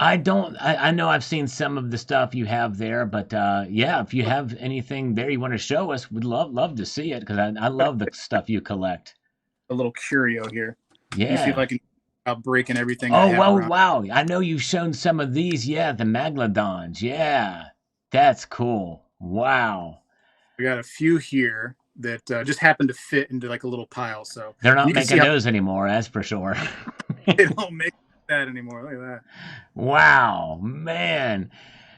S1: I don't. I know I've seen some of the stuff you have there, but yeah, if you have anything there you want to show us, we'd love to see it, because I love the stuff you collect.
S4: A little curio here.
S1: Yeah.
S4: Let me see if I can breaking everything.
S1: Oh, well, wow! I know you've shown some of these. Yeah, the Megalodons. Yeah, that's cool. Wow.
S4: We got a few here that just happen to fit into like a little pile. So
S1: they're not making those anymore, that's for sure.
S4: They don't make that anymore. Look at that.
S1: Wow, man.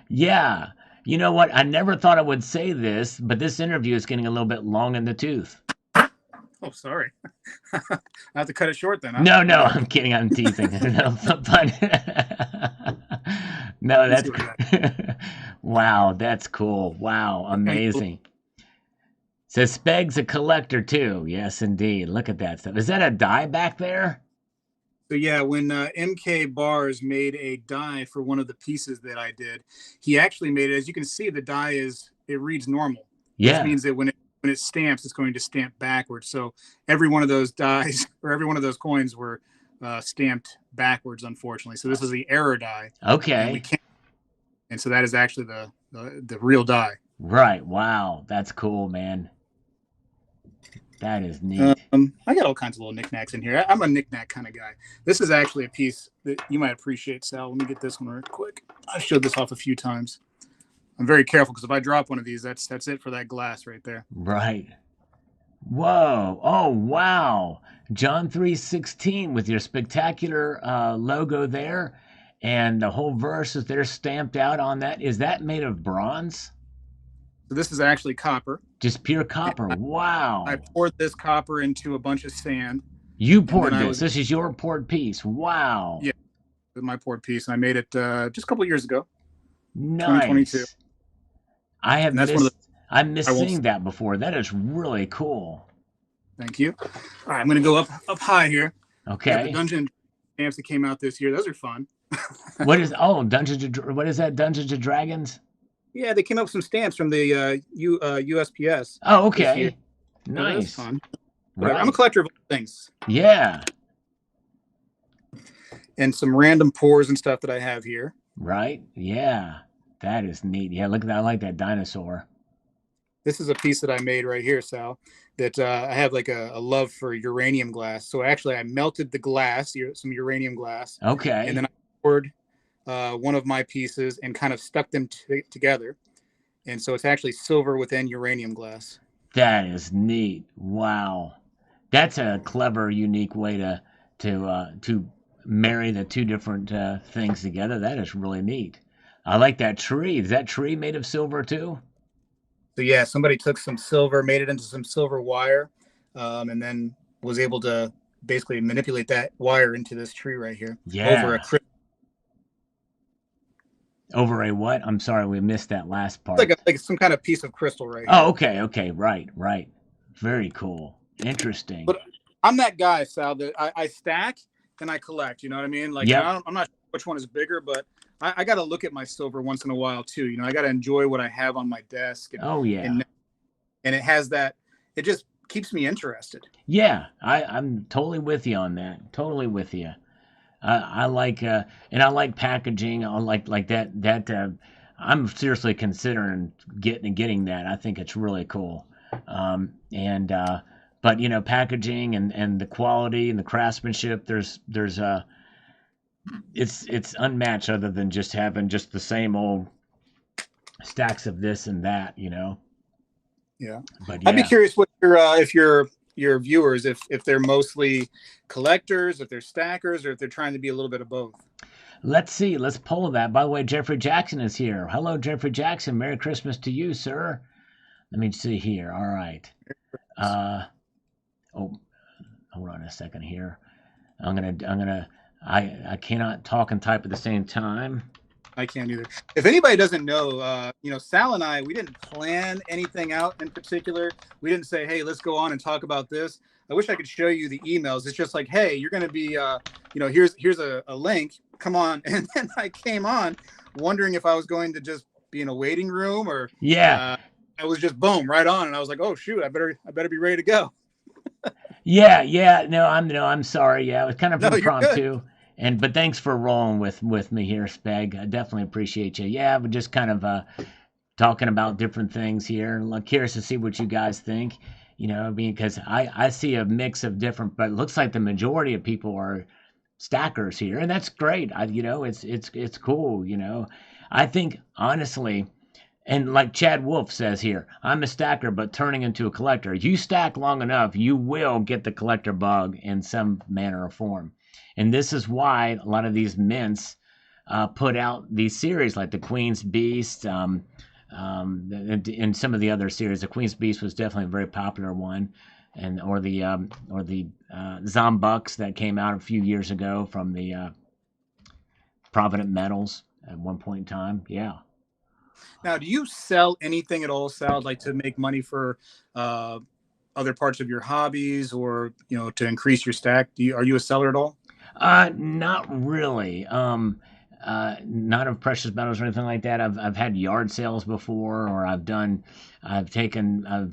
S1: Yeah. You know what? I never thought I would say this, but this interview is getting a little bit long in the tooth.
S4: Oh, sorry. I have to cut it short then. Huh?
S1: No, I'm kidding. I'm teasing. No, that's wow. That's cool. Wow, amazing. So Speg's a collector too. Yes, indeed. Look at that stuff. Is that a die back there?
S4: So yeah, when MK Bars made a die for one of the pieces that I did, he actually made it. As you can see, the die it reads normal.
S1: Yeah.
S4: This means that when it stamps, it's going to stamp backwards. So every one of those dies or every one of those coins were stamped backwards, unfortunately. So this is the error die.
S1: Okay.
S4: And so that is actually the real die.
S1: Right. Wow. That's cool, man. That is neat.
S4: I got all kinds of little knickknacks in here. I'm a knickknack kind of guy. This is actually a piece that you might appreciate, Sal. Let me get this one real quick. I've showed this off a few times. I'm very careful because if I drop one of these, that's it for that glass right there.
S1: Right. Whoa. Oh, wow. John 3:16 with your spectacular logo there, and the whole verse is there stamped out on that. Is that made of bronze?
S4: So this is actually copper.
S1: Just pure copper. Wow.
S4: I poured this copper into a bunch of sand.
S1: You poured this. This is your poured piece. Wow.
S4: Yeah, my poured piece. And I made it just a couple of years ago.
S1: Nice.
S4: 2022.
S1: I'm missing that before. That is really cool.
S4: Thank you. All right, I'm going to go up high here.
S1: Okay.
S4: The Dungeon stamps that came out this year. Those are fun.
S1: What is what is that? Dungeons and Dragons?
S4: Yeah, they came up with some stamps from the USPS.
S1: Oh, okay. Nice.
S4: That's fun.
S1: Right.
S4: I'm a collector of things.
S1: Yeah.
S4: And some random pours and stuff that I have here.
S1: Right. Yeah. That is neat. Yeah, look at that. I like that dinosaur.
S4: This is a piece that I made right here, Sal, that I have like a love for uranium glass. So actually I melted the glass, some uranium glass.
S1: Okay.
S4: And then I poured one of my pieces and kind of stuck them together. And so it's actually silver within uranium glass.
S1: That is neat. Wow. That's a clever, unique way to marry the two different things together. That is really neat. I like that tree. Is that tree made of silver too?
S4: So yeah, somebody took some silver, made it into some silver wire, and then was able to basically manipulate that wire into this tree right here.
S1: Yeah. Over a what? I'm sorry, we missed that last part.
S4: Like some kind of piece of crystal right here.
S1: Oh, okay. Right. Very cool. Interesting.
S4: But I'm that guy, Sal, that I stack and I collect. You know what I mean? Like,
S1: yep.
S4: I'm not sure which one is bigger, but I got to look at my silver once in a while too. You know, I got to enjoy what I have on my desk. And,
S1: oh yeah.
S4: And it has that. It just keeps me interested.
S1: Yeah, I'm totally with you on that. Totally with you. I like and I like packaging. I like that. I'm seriously considering getting that. I think it's really cool. But you know, packaging and the quality and the craftsmanship. There's it's unmatched other than just having just the same old stacks of this and that. You know.
S4: Yeah.
S1: But yeah.
S4: I'd be curious what your viewers, if they're mostly collectors, if they're stackers, or if they're trying to be a little bit of both.
S1: Let's see. Let's poll that. By the way, Jeffrey Jackson is here. Hello, Jeffrey Jackson. Merry Christmas to you, sir. Let me see here. All right. Hold on a second here. I cannot talk and type at the same time.
S4: I can't either. If anybody doesn't know, Sal and I, we didn't plan anything out in particular. We didn't say, hey, let's go on and talk about this. I wish I could show you the emails. It's just like, hey, you're going to be, here's a link. Come on. And then I came on wondering if I was going to just be in a waiting room or I was just boom right on. And I was like, oh shoot, I better be ready to go.
S1: Yeah. No, I'm sorry. Yeah. It was kind of impromptu. But thanks for rolling with me here, Speg. I definitely appreciate you. Yeah, we're just kind of talking about different things here. I'm curious to see what you guys think. You know, I mean, because I see a mix of different, but it looks like the majority of people are stackers here, and that's great. It's cool. You know, I think honestly, and like Chad Wolf says here, I'm a stacker, but turning into a collector. You stack long enough, you will get the collector bug in some manner or form. And this is why a lot of these mints put out these series like the Queen's Beast and some of the other series. The Queen's Beast was definitely a very popular one, or the Zombucks that came out a few years ago from the Provident Metals at one point in time. Yeah.
S4: Now, do you sell anything at all, Sal, like to make money for other parts of your hobbies or, to increase your stack? Are you a seller at all?
S1: Not really. Not of precious metals or anything like that. I've had yard sales before, or I've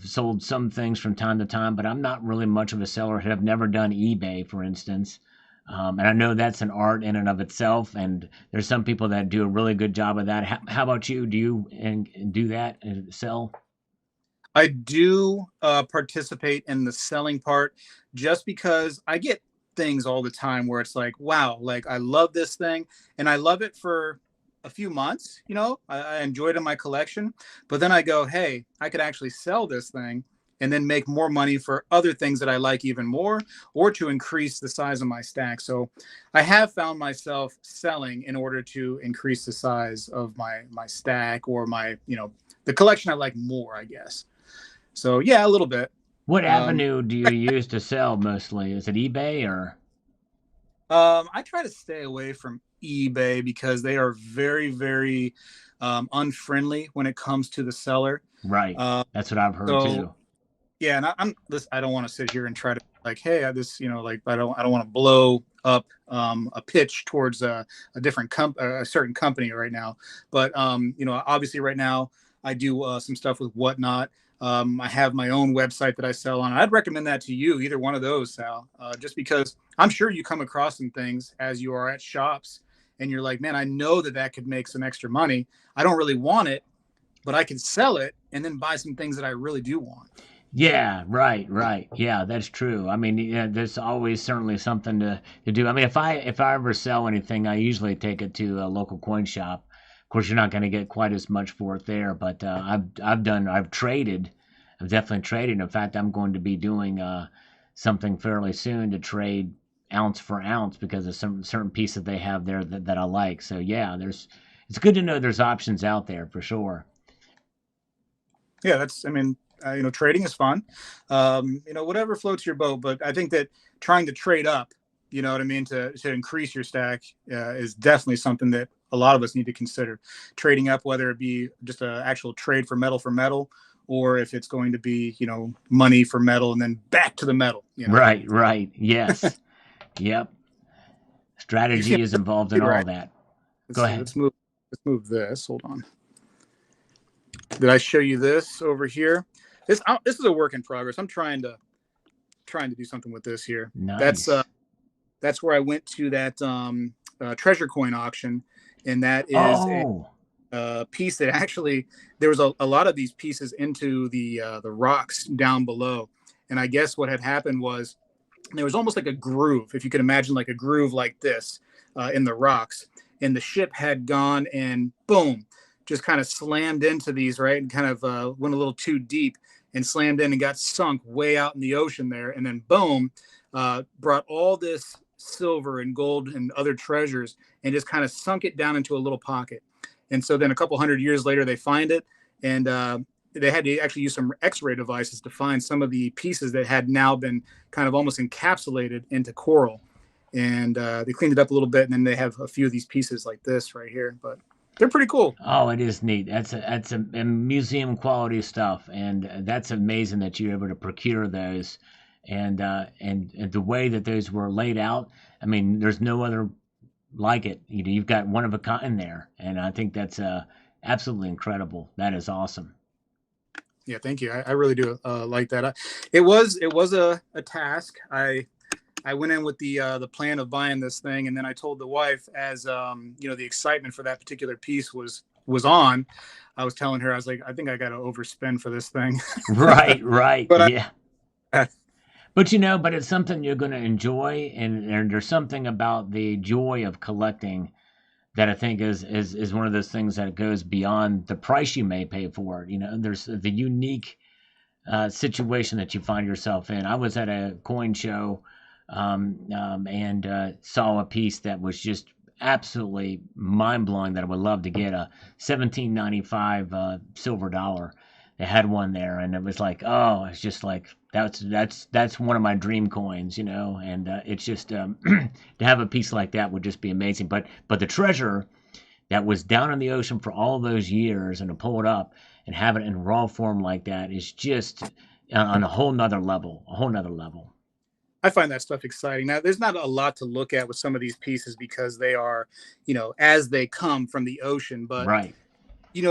S1: sold some things from time to time, but I'm not really much of a seller. I've never done eBay, for instance. And I know that's an art in and of itself, and there's some people that do a really good job of that. How about you? Do you do that and sell?
S4: I do participate in the selling part just because I get things all the time where it's like, wow, like I love this thing and I love it for a few months, I enjoy it in my collection, but then I go, hey, I could actually sell this thing and then make more money for other things that I like even more, or to increase the size of my stack. So I have found myself selling in order to increase the size of my stack, or my, the collection I like more, I guess. So yeah, a little bit.
S1: What avenue do you use to sell mostly? Is it eBay or?
S4: I try to stay away from eBay because they are very, very unfriendly when it comes to the seller.
S1: Right. That's what I've heard
S4: So
S1: too.
S4: yeah, and I don't want to sit here and try to like, hey, like I don't want to blow up a pitch towards a different a certain company right now. But obviously right now I do some stuff with Whatnot. I have my own website that I sell on. I'd recommend that to you, either one of those, Sal, just because I'm sure you come across some things as you are at shops and you're like, man, I know that could make some extra money. I don't really want it, but I can sell it and then buy some things that I really do want.
S1: Yeah, right. Yeah, that's true. I mean, yeah, there's always certainly something to do. I mean, if I ever sell anything, I usually take it to a local coin shop. Of course, you're not going to get quite as much for it there, but I've traded. I've definitely traded. In fact, I'm going to be doing something fairly soon to trade ounce for ounce because of some certain pieces they have there that I like. So yeah, it's good to know there's options out there for sure.
S4: Yeah, trading is fun. Whatever floats your boat. But I think that trying to trade up, you know what I mean, to increase your stack is definitely something that a lot of us need to consider. Trading up, whether it be just an actual trade for metal, or if it's going to be, money for metal and then back to the metal.
S1: Right. Yes. Yep. Strategy is involved in all that. Go ahead.
S4: Let's move this. Hold on. Did I show you this over here? This is a work in progress. I'm trying to do something with this here.
S1: Nice.
S4: That's where I went to that treasure coin auction, and that is a piece that actually there was a lot of these pieces into the rocks down below, and I guess what had happened was there was almost like a groove, if you could imagine like a groove like this in the rocks, and the ship had gone and boom, just kind of slammed into these, right, and kind of went a little too deep and slammed in and got sunk way out in the ocean there, and then boom, brought all this silver and gold and other treasures and just kind of sunk it down into a little pocket. And so then a couple hundred years later they find it, and they had to actually use some x-ray devices to find some of the pieces that had now been kind of almost encapsulated into coral, and they cleaned it up a little bit, and then they have a few of these pieces like this right here, but they're pretty cool.
S1: Oh, it is neat. That's a museum quality stuff, and that's amazing that you're able to procure those, and the way that those were laid out. I mean, there's no other like it. You've got one of a kind there, and I think that's absolutely incredible. That is awesome.
S4: Yeah, thank you. I really do like that. It was a task. I went in with the plan of buying this thing, and then I told the wife, as the excitement for that particular piece was on. I was telling her, I was like, I think I got to overspend for this thing.
S1: Right.
S4: But
S1: yeah. But it's something you're going to enjoy, and there's something about the joy of collecting that I think is one of those things that goes beyond the price you may pay for it. There's the unique situation that you find yourself in. I was at a coin show and saw a piece that was just absolutely mind-blowing that I would love to get, a 1795 silver dollar. They had one there, and it was like, oh, it's just like that's one of my dream coins, and it's just to have a piece like that would just be amazing. But the treasure that was down in the ocean for all those years, and to pull it up and have it in raw form like that is just on a whole nother level.
S4: I find that stuff exciting. Now, there's not a lot to look at with some of these pieces because they are, as they come from the ocean. But
S1: right,
S4: you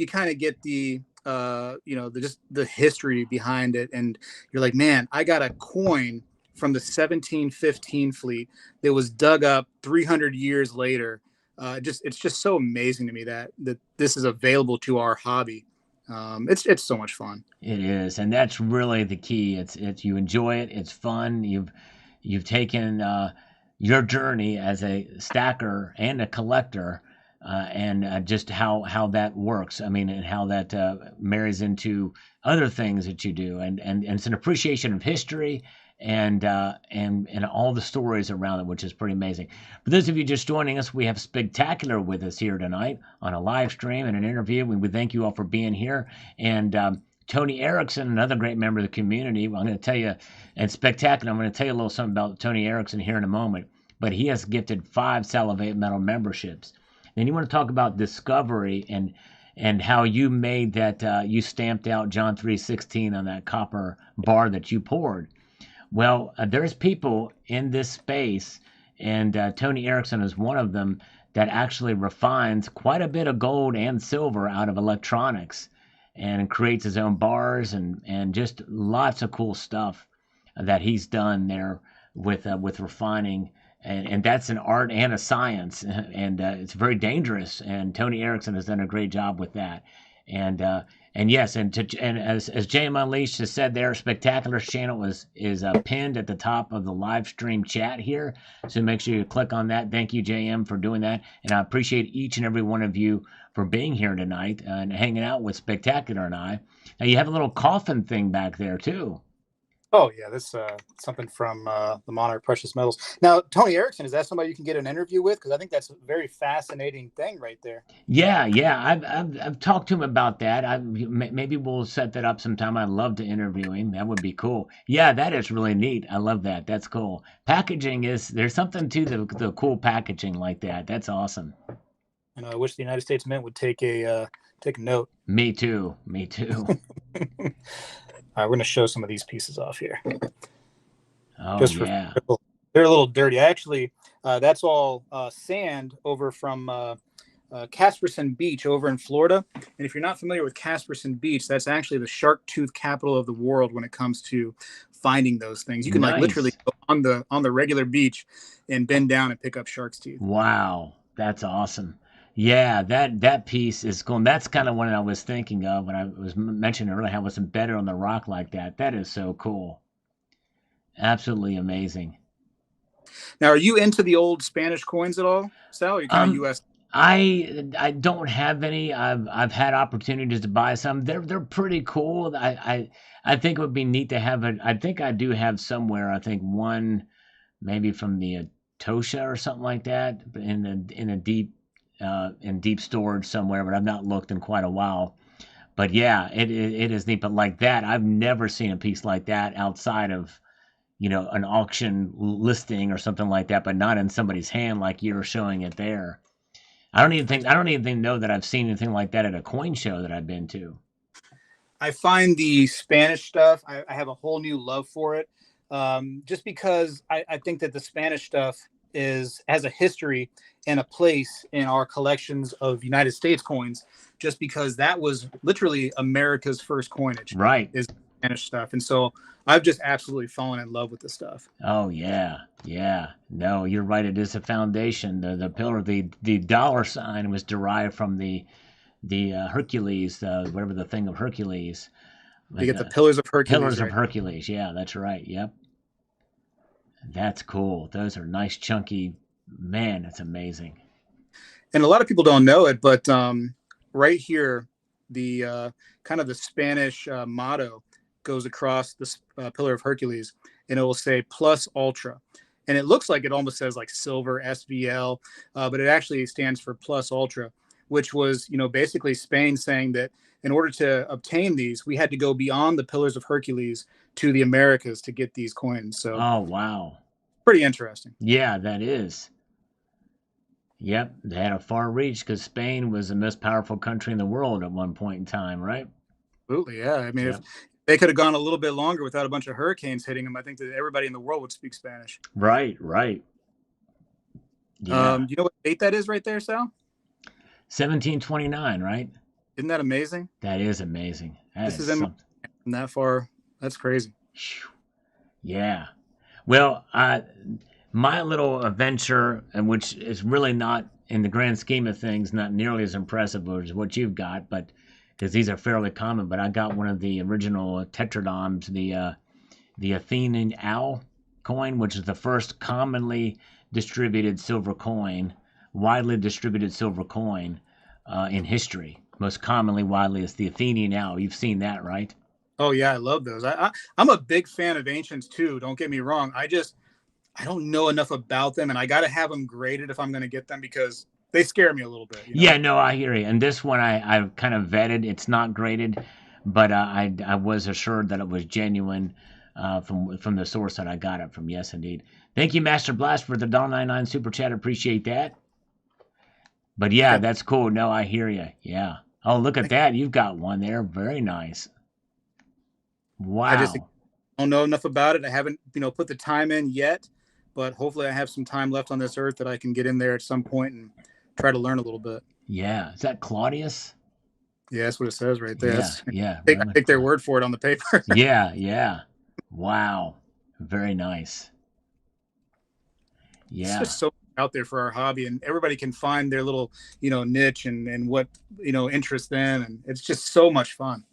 S4: kind of get the the history behind it, and you're like, man, I got a coin from the 1715 fleet that was dug up 300 years later. It's just so amazing to me that this is available to our hobby. It's so much fun.
S1: It is, and that's really the key. It's you enjoy it. It's fun. You've taken your journey as a stacker and a collector and just how that works. I mean, and how that marries into other things that you do, and it's an appreciation of history and all the stories around it, which is pretty amazing. For those of you just joining us, we have Spectacular with us here tonight on a live stream and an interview. We thank you all for being here. And Tony Erickson, another great member of the community. Well, I'm going to tell you, and Spectacular, I'm going to tell you a little something about Tony Erickson here in a moment. But he has gifted 5 Salivate Metal memberships. Then you want to talk about discovery and how you made that, you stamped out John 3:16 on that copper bar that you poured. Well, there's people in this space, and Tony Erickson is one of them, that actually refines quite a bit of gold and silver out of electronics and creates his own bars and just lots of cool stuff that he's done there with refining. And that's an art and a science, and it's very dangerous. And Tony Erickson has done a great job with that. And yes, and as JM Unleashed has said there, Spectacular's channel is pinned at the top of the live stream chat here. So make sure you click on that. Thank you, JM, for doing that. And I appreciate each and every one of you for being here tonight and hanging out with Spectacular and I. Now, you have a little coffin thing back there, too.
S4: Oh, yeah, that's something from the Monarch Precious Metals. Now, Tony Erickson, is that somebody you can get an interview with? Because I think that's a very fascinating thing right there.
S1: Yeah. I've talked to him about that. Maybe we'll set that up sometime. I'd love to interview him. That would be cool. Yeah, that is really neat. I love that. That's cool. Packaging there's something to the cool packaging like that. That's awesome.
S4: And I wish the United States Mint would take a note.
S1: Me too.
S4: All right, we're going to show some of these pieces off here.
S1: Oh,
S4: just
S1: yeah.
S4: They're a little dirty. Actually, that's all sand over from Casperson Beach over in Florida. And if you're not familiar with Casperson Beach, that's actually the shark tooth capital of the world when it comes to finding those things. You can like literally go on the regular beach and bend down and pick up shark's teeth.
S1: Wow, that's awesome. Yeah, that piece is cool. And that's kind of what I was thinking of when I was mentioning earlier how it was embedded on the rock like that. That is so cool. Absolutely amazing.
S4: Now, are you into the old Spanish coins at all, Sal? Or are you kind of U.S.?
S1: I don't have any. I've had opportunities to buy some. They're pretty cool. I think it would be neat to have it. I think I do have somewhere. I think one maybe from the Tosha or something like that in deep storage somewhere, but I've not looked in quite a while. But yeah, it is neat. But like that, I've never seen a piece like that outside of, an auction listing or something like that, but not in somebody's hand like you're showing it there. I don't even know that I've seen anything like that at a coin show that I've been to.
S4: I find the Spanish stuff, I have a whole new love for it. Just because I think that the Spanish stuff has a history and a place in our collections of United States coins, just because that was literally America's first coinage.
S1: Right.
S4: Is Spanish stuff. And so I've just absolutely fallen in love with the stuff.
S1: Oh yeah. Yeah. No, you're right. It is a foundation. The pillar, the dollar sign was derived from the Hercules, whatever the thing of Hercules.
S4: You get the pillars of Hercules.
S1: Pillars of Hercules. Yeah, that's right. Yep. That's cool. Those are nice, chunky. Man, that's amazing.
S4: And a lot of people don't know it, but right here, the kind of the Spanish motto goes across this pillar of Hercules, and it will say plus ultra. And it looks like it almost says like silver SVL, but it actually stands for plus ultra, which was, basically Spain saying that in order to obtain these, we had to go beyond the pillars of Hercules to the Americas to get these coins. So,
S1: oh, wow.
S4: Pretty interesting.
S1: Yeah, that is. Yep, they had a far reach because Spain was the most powerful country in the world at one point in time, right?
S4: Absolutely, yeah. I mean, if they could have gone a little bit longer without a bunch of hurricanes hitting them, I think that everybody in the world would speak Spanish.
S1: Right. Yeah.
S4: Do you know what date that is right there, Sal?
S1: 1729, right?
S4: Isn't that amazing?
S1: That is amazing.
S4: This is in that far. That's crazy.
S1: Yeah. Well, my little adventure, and which is really not, in the grand scheme of things, not nearly as impressive as what you've got, but because these are fairly common. But I got one of the original tetradrachms, the Athenian owl coin, which is the first commonly distributed silver coin, widely distributed silver coin in history. Most commonly, widely, is the Athenian now. You've seen that, right?
S4: Oh yeah, I love those. I'm a big fan of ancients too. Don't get me wrong. I don't know enough about them, and I got to have them graded if I'm going to get them because they scare me a little bit. You know?
S1: Yeah, no, I hear you. And this one I kind of vetted. It's not graded, but I was assured that it was genuine from the source that I got it from. Yes, indeed. Thank you, Master Blast, for the $1.99 super chat. Appreciate that. But yeah, that's cool. No, I hear you. Yeah. Oh, look at that. You've got one there. Very nice. Wow.
S4: I just don't know enough about it. I haven't, put the time in yet, but hopefully I have some time left on this earth that I can get in there at some point and try to learn a little bit.
S1: Yeah. Is that Claudius?
S4: Yeah, that's what it says right there.
S1: Yeah.
S4: I take their word for it on the paper.
S1: Yeah. Wow. Very nice. Yeah.
S4: It's just so out there for our hobby, and everybody can find their little, niche and what, interests them. And it's just so much fun.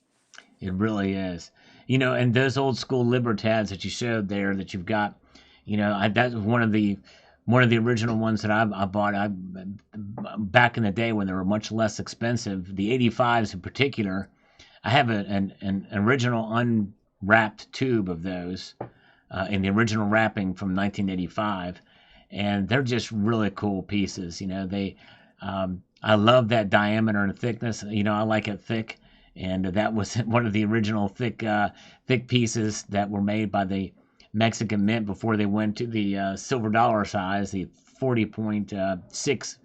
S1: It really is. And those old school Libertads that you showed there that you've got, that's one of the original ones that I bought back in the day when they were much less expensive. The 85s in particular, I have an original unwrapped tube of those in the original wrapping from 1985, and they're just really cool pieces. I love that diameter and thickness. I like it thick. And that was one of the original thick pieces that were made by the Mexican Mint before they went to the silver dollar size, the 40.6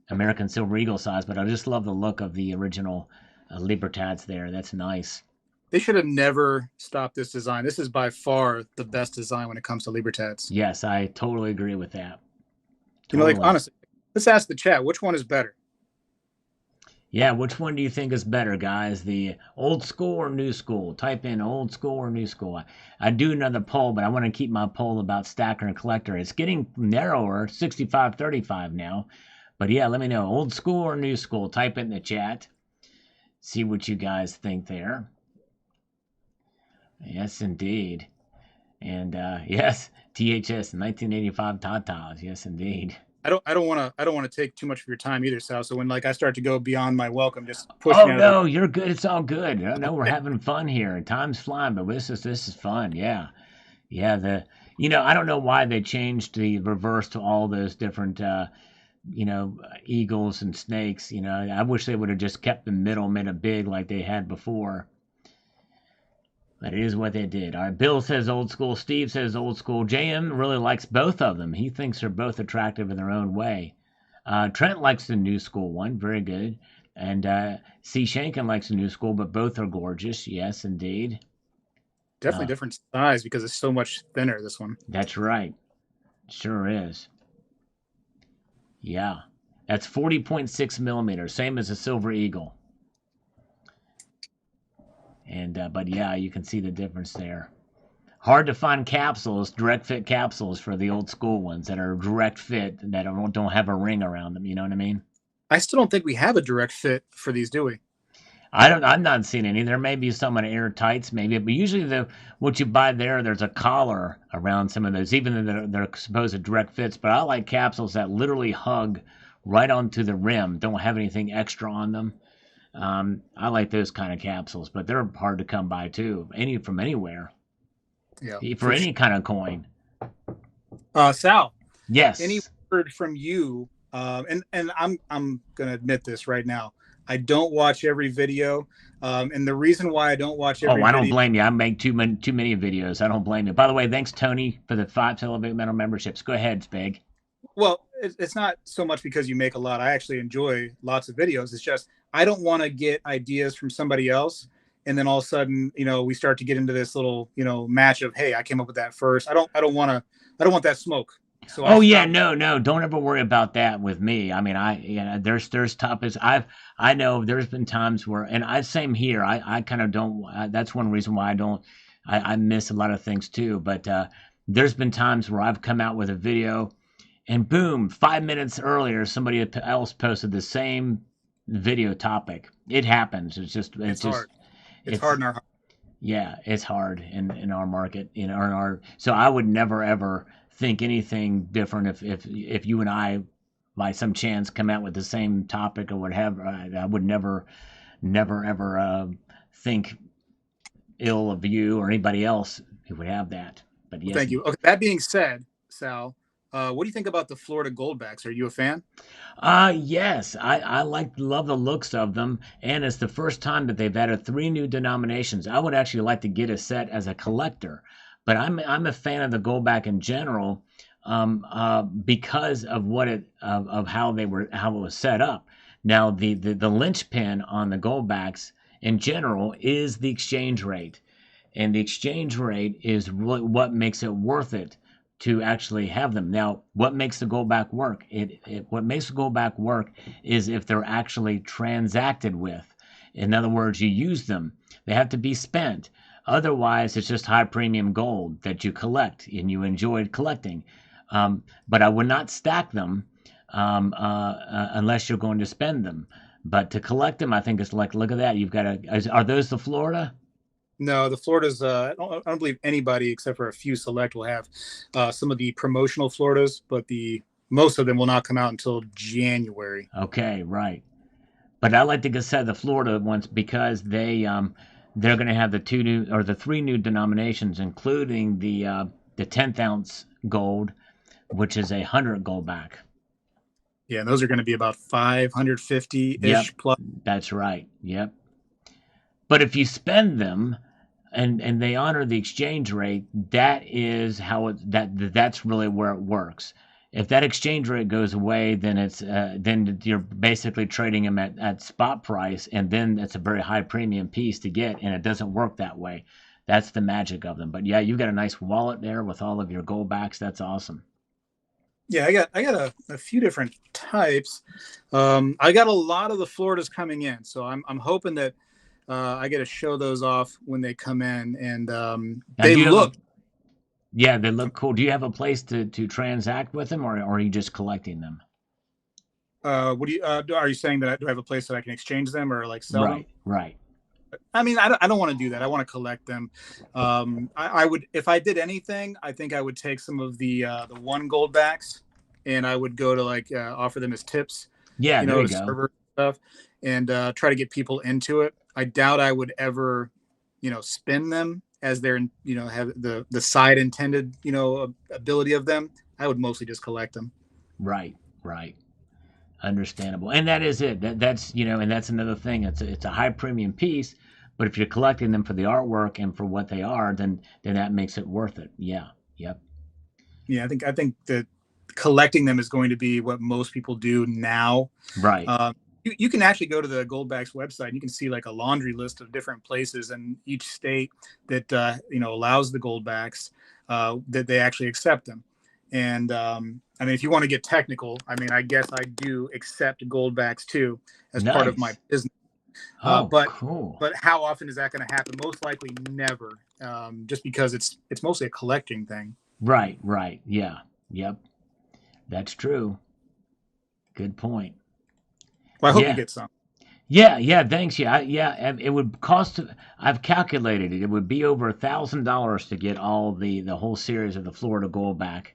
S1: American Silver Eagle size. But I just love the look of the original Libertads there. That's nice.
S4: They should have never stopped this design. This is by far the best design when it comes to Libertads.
S1: Yes, I totally agree with that. Totally.
S4: Honestly, let's ask the chat, which one is better?
S1: Yeah, which one do you think is better, guys? The old school or new school? Type in old school or new school. I do another poll, but I want to keep my poll about stacker and collector. It's getting narrower, 65-35 now. But yeah, let me know, old school or new school? Type it in the chat. See what you guys think there. Yes, indeed. And yes, THS 1985 Tatas. Yes, indeed.
S4: I don't want to take too much of your time either, Sal. So when I start to go beyond my welcome, just push me out.
S1: Oh no, you're good. It's all good. No, we're having fun here. Time's flying, but this is fun. Yeah. I don't know why they changed the reverse to all those different eagles and snakes. I wish they would have just kept the middle made it big like they had before. But it is what they did. All right, Bill says old school. Steve says old school. JM really likes both of them. He thinks they're both attractive in their own way. Trent likes the new school one. Very good. And C. Shankin likes the new school, but both are gorgeous. Yes, indeed.
S4: Definitely different size because it's so much thinner, this one.
S1: That's right. Sure is. Yeah. That's 40.6 millimeters. Same as a Silver Eagle. And but yeah, you can see the difference there. Hard to find capsules, direct fit capsules for the old school ones that are direct fit that don't have a ring around them. You know what I mean?
S4: I still don't think we have a direct fit for these, do we?
S1: I'm not seeing any. There may be some in airtights, maybe, but usually what you buy there's a collar around some of those, even though they're supposed direct fits. But I like capsules that literally hug right onto the rim, don't have anything extra on them. I like those kind of capsules, but they're hard to come by too. From anywhere. Yeah. For any kind of coin.
S4: Sal.
S1: Yes.
S4: Any word from you? And I'm gonna admit this right now. I don't watch every video, and the reason why I don't watch every.
S1: I don't blame you. I make too many videos. I don't blame you. By the way, thanks Tony for the 5 Elevate Metal memberships. Go ahead, Spig.
S4: Well, it's not so much because you make a lot. I actually enjoy lots of videos. It's just I don't want to get ideas from somebody else, and then all of a sudden, we start to get into this little, match of, hey, I came up with that first. I don't want that smoke. So
S1: no, don't ever worry about that with me. I mean, there's topics I know there's been times where, and same here. I kind of don't. That's one reason why I miss a lot of things too. But there's been times where I've come out with a video, and boom, 5 minutes earlier, somebody else posted the same video topic. It happens. It's
S4: hard. It's hard in our.
S1: Yeah, it's hard in our market. So I would never ever think anything different if you and I by some chance come out with the same topic or whatever, I would never ever think ill of you or anybody else who would have that. But
S4: Well,
S1: yes.
S4: thank you. Okay, that being said, Sal, what do you think about the Florida Goldbacks? Are you a fan?
S1: Yes, I love the looks of them, and it's the first time that they've added three new denominations. I would actually like to get a set as a collector, but I'm a fan of the Goldback in general, because of of how it was set up. Now the linchpin on the Goldbacks in general is the exchange rate, and the exchange rate is really what makes it worth it to actually have them. Now, what makes the Goldback work? What makes the Goldback work is if they're actually transacted with. In other words, you use them. They have to be spent. Otherwise, it's just high premium gold that you collect and you enjoyed collecting. But I would not stack them unless you're going to spend them. But to collect them, I think it's like, look at that. Are those the Florida?
S4: No, the Floridas. I don't believe anybody except for a few select will have some of the promotional Floridas, but most of them will not come out until January.
S1: Okay, right. But I like to get set the Florida ones because they're going to have the three new denominations, including the 10th ounce gold, which is 100 Goldback.
S4: Yeah, and those are going to be about 550-ish
S1: Yep,
S4: plus.
S1: that's right. Yep. But if you spend them and they honor the exchange rate, that's really where it works. If that exchange rate goes away, then then you're basically trading them at spot price, and then it's a very high premium piece to get, and it doesn't work that way. That's the magic of them. But yeah, you've got a nice wallet there with all of your Goldbacks. That's awesome.
S4: Yeah, I got a few different types. I got a lot of the Floridas coming in, so I'm hoping that I get to show those off when they come in, and they look.
S1: Yeah, they look cool. Do you have a place to transact with them, or are you just collecting them?
S4: What do you are you saying that do I have a place that I can exchange them or like sell them?
S1: Right.
S4: I mean, I don't want to do that. I want to collect them. I would, if I did anything, I think I would take some of the one Goldbacks, and I would go to like offer them as tips.
S1: Yeah, there you
S4: to
S1: go.
S4: server stuff, and try to get people into it. I doubt I would ever, spin them as they're, have the side intended, ability of them. I would mostly just collect them.
S1: Right. Understandable. And that is it. That's and that's another thing. It's a high premium piece, but if you're collecting them for the artwork and for what they are, then that makes it worth it. Yeah. Yep.
S4: Yeah, I think that collecting them is going to be what most people do now.
S1: Right.
S4: You can actually go to the Goldbacks website and you can see like a laundry list of different places in each state that allows the Goldbacks that they actually accept them. And I mean, if you want to get technical, I mean, I guess I do accept Goldbacks too as part of my business.
S1: Cool.
S4: But how often is that going to happen? Most likely never, just because it's mostly a collecting thing.
S1: Right. Yeah. Yep. That's true. Good point.
S4: Well, I hope you get some.
S1: Yeah. Thanks. Yeah. It would cost. I've calculated it. It would be over $1,000 to get all the whole series of the Florida Goldback.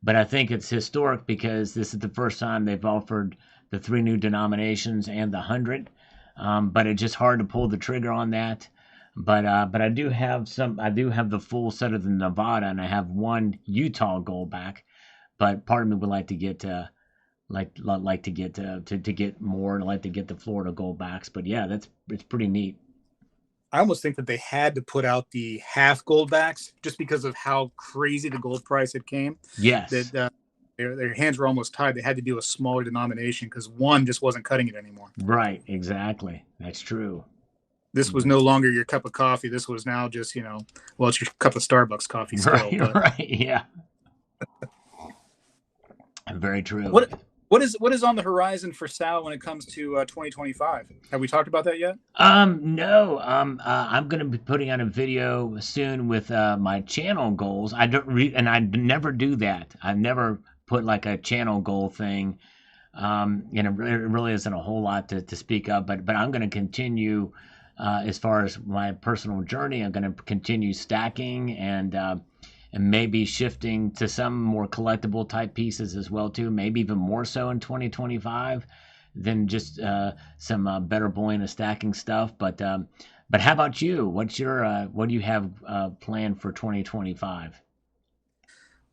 S1: But I think it's historic because this is the first time they've offered the three new denominations and the 100. But it's just hard to pull the trigger on that. But I do have the full set of the Nevada, and I have one Utah Goldback. But part of me would like to get like to get more, and like to get the Florida Goldbacks. But yeah, it's pretty neat.
S4: I almost think that they had to put out the half Goldbacks just because of how crazy the gold price had came.
S1: Yes.
S4: That their hands were almost tied. They had to do a smaller denomination because one just wasn't cutting it anymore.
S1: Right. Exactly. That's true.
S4: This was no longer your cup of coffee. This was now just, it's your cup of Starbucks coffee still.
S1: Right. Yeah. Very true.
S4: What is on the horizon for Sal when it comes to 2025? Have we talked about that yet?
S1: No. I'm going to be putting out a video soon with my channel goals. I never do that. I've never put like a channel goal thing. It really isn't a whole lot to speak of. But I'm going to continue as far as my personal journey. I'm going to continue stacking and and maybe shifting to some more collectible type pieces as well too. Maybe even more so in 2025 than just some better bullion and stacking stuff. But how about you? What's your what do you have planned for 2025?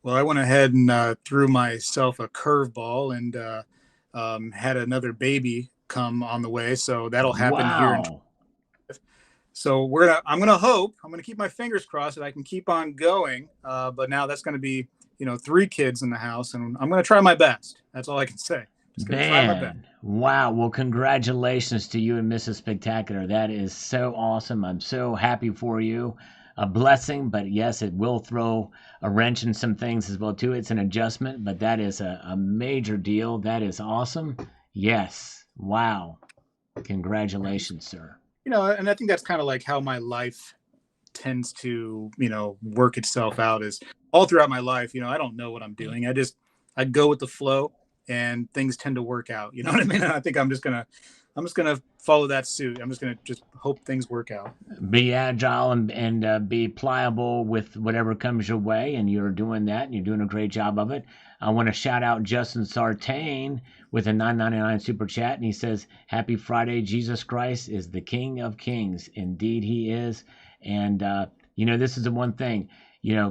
S4: Well, I went ahead and threw myself a curveball and had another baby come on the way, so that'll happen here in.
S1: Wow.
S4: So I'm gonna keep my fingers crossed that I can keep on going. But now that's gonna be 3 kids in the house, and I'm gonna try my best. That's all I can say. Just gonna try my best.
S1: Man, wow. Well, congratulations to you and Mrs. Spectacular. That is so awesome. I'm so happy for you. A blessing, but yes, it will throw a wrench in some things as well too. It's an adjustment, but that is a major deal. That is awesome. Yes. Wow. Congratulations, sir.
S4: And I think that's kind of like how my life tends to, work itself out, is all throughout my life. I don't know what I'm doing. I go with the flow, and things tend to work out. You know what I mean? And I think I'm just gonna follow that suit. I'm just gonna hope things work out.
S1: Be agile and be pliable with whatever comes your way, and you're doing that, and you're doing a great job of it. I want to shout out Justin Sartain with a $9.99 super chat, and he says, "Happy Friday. Jesus Christ is the King of Kings. Indeed, He is." And this is the one thing.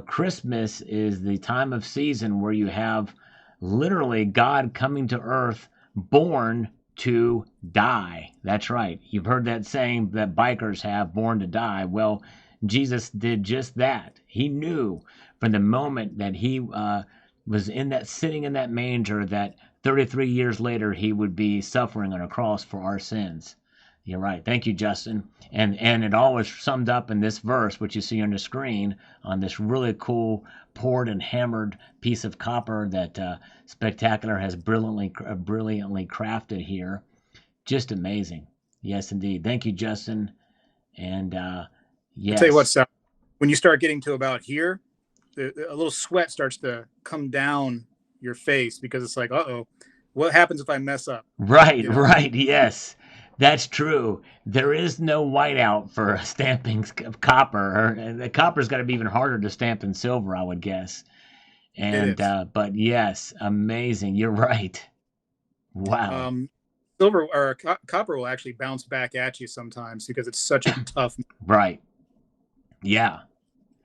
S1: Christmas is the time of season where you have literally God coming to earth, born to die. That's right. You've heard that saying that bikers have, born to die. Well, Jesus did just that. He knew from the moment that he was sitting in that manger that 33 years later he would be suffering on a cross for our sins. You're right. Thank you, Justin. And it all was summed up in this verse, which you see on the screen, on this really cool poured and hammered piece of copper that Spectacular has brilliantly crafted here. Just amazing. Yes, indeed. Thank you, Justin. And yes.
S4: I'll tell you what, Sal, when you start getting to about here, a little sweat starts to come down your face, because it's like, uh-oh, what happens if I mess up?
S1: Right, right. Yes. That's true. There is no whiteout for stamping copper. The copper's got to be even harder to stamp than silver, I would guess. And but yes, amazing. You're right. Wow.
S4: Silver or copper will actually bounce back at you sometimes because it's such a tough.
S1: Right. Yeah.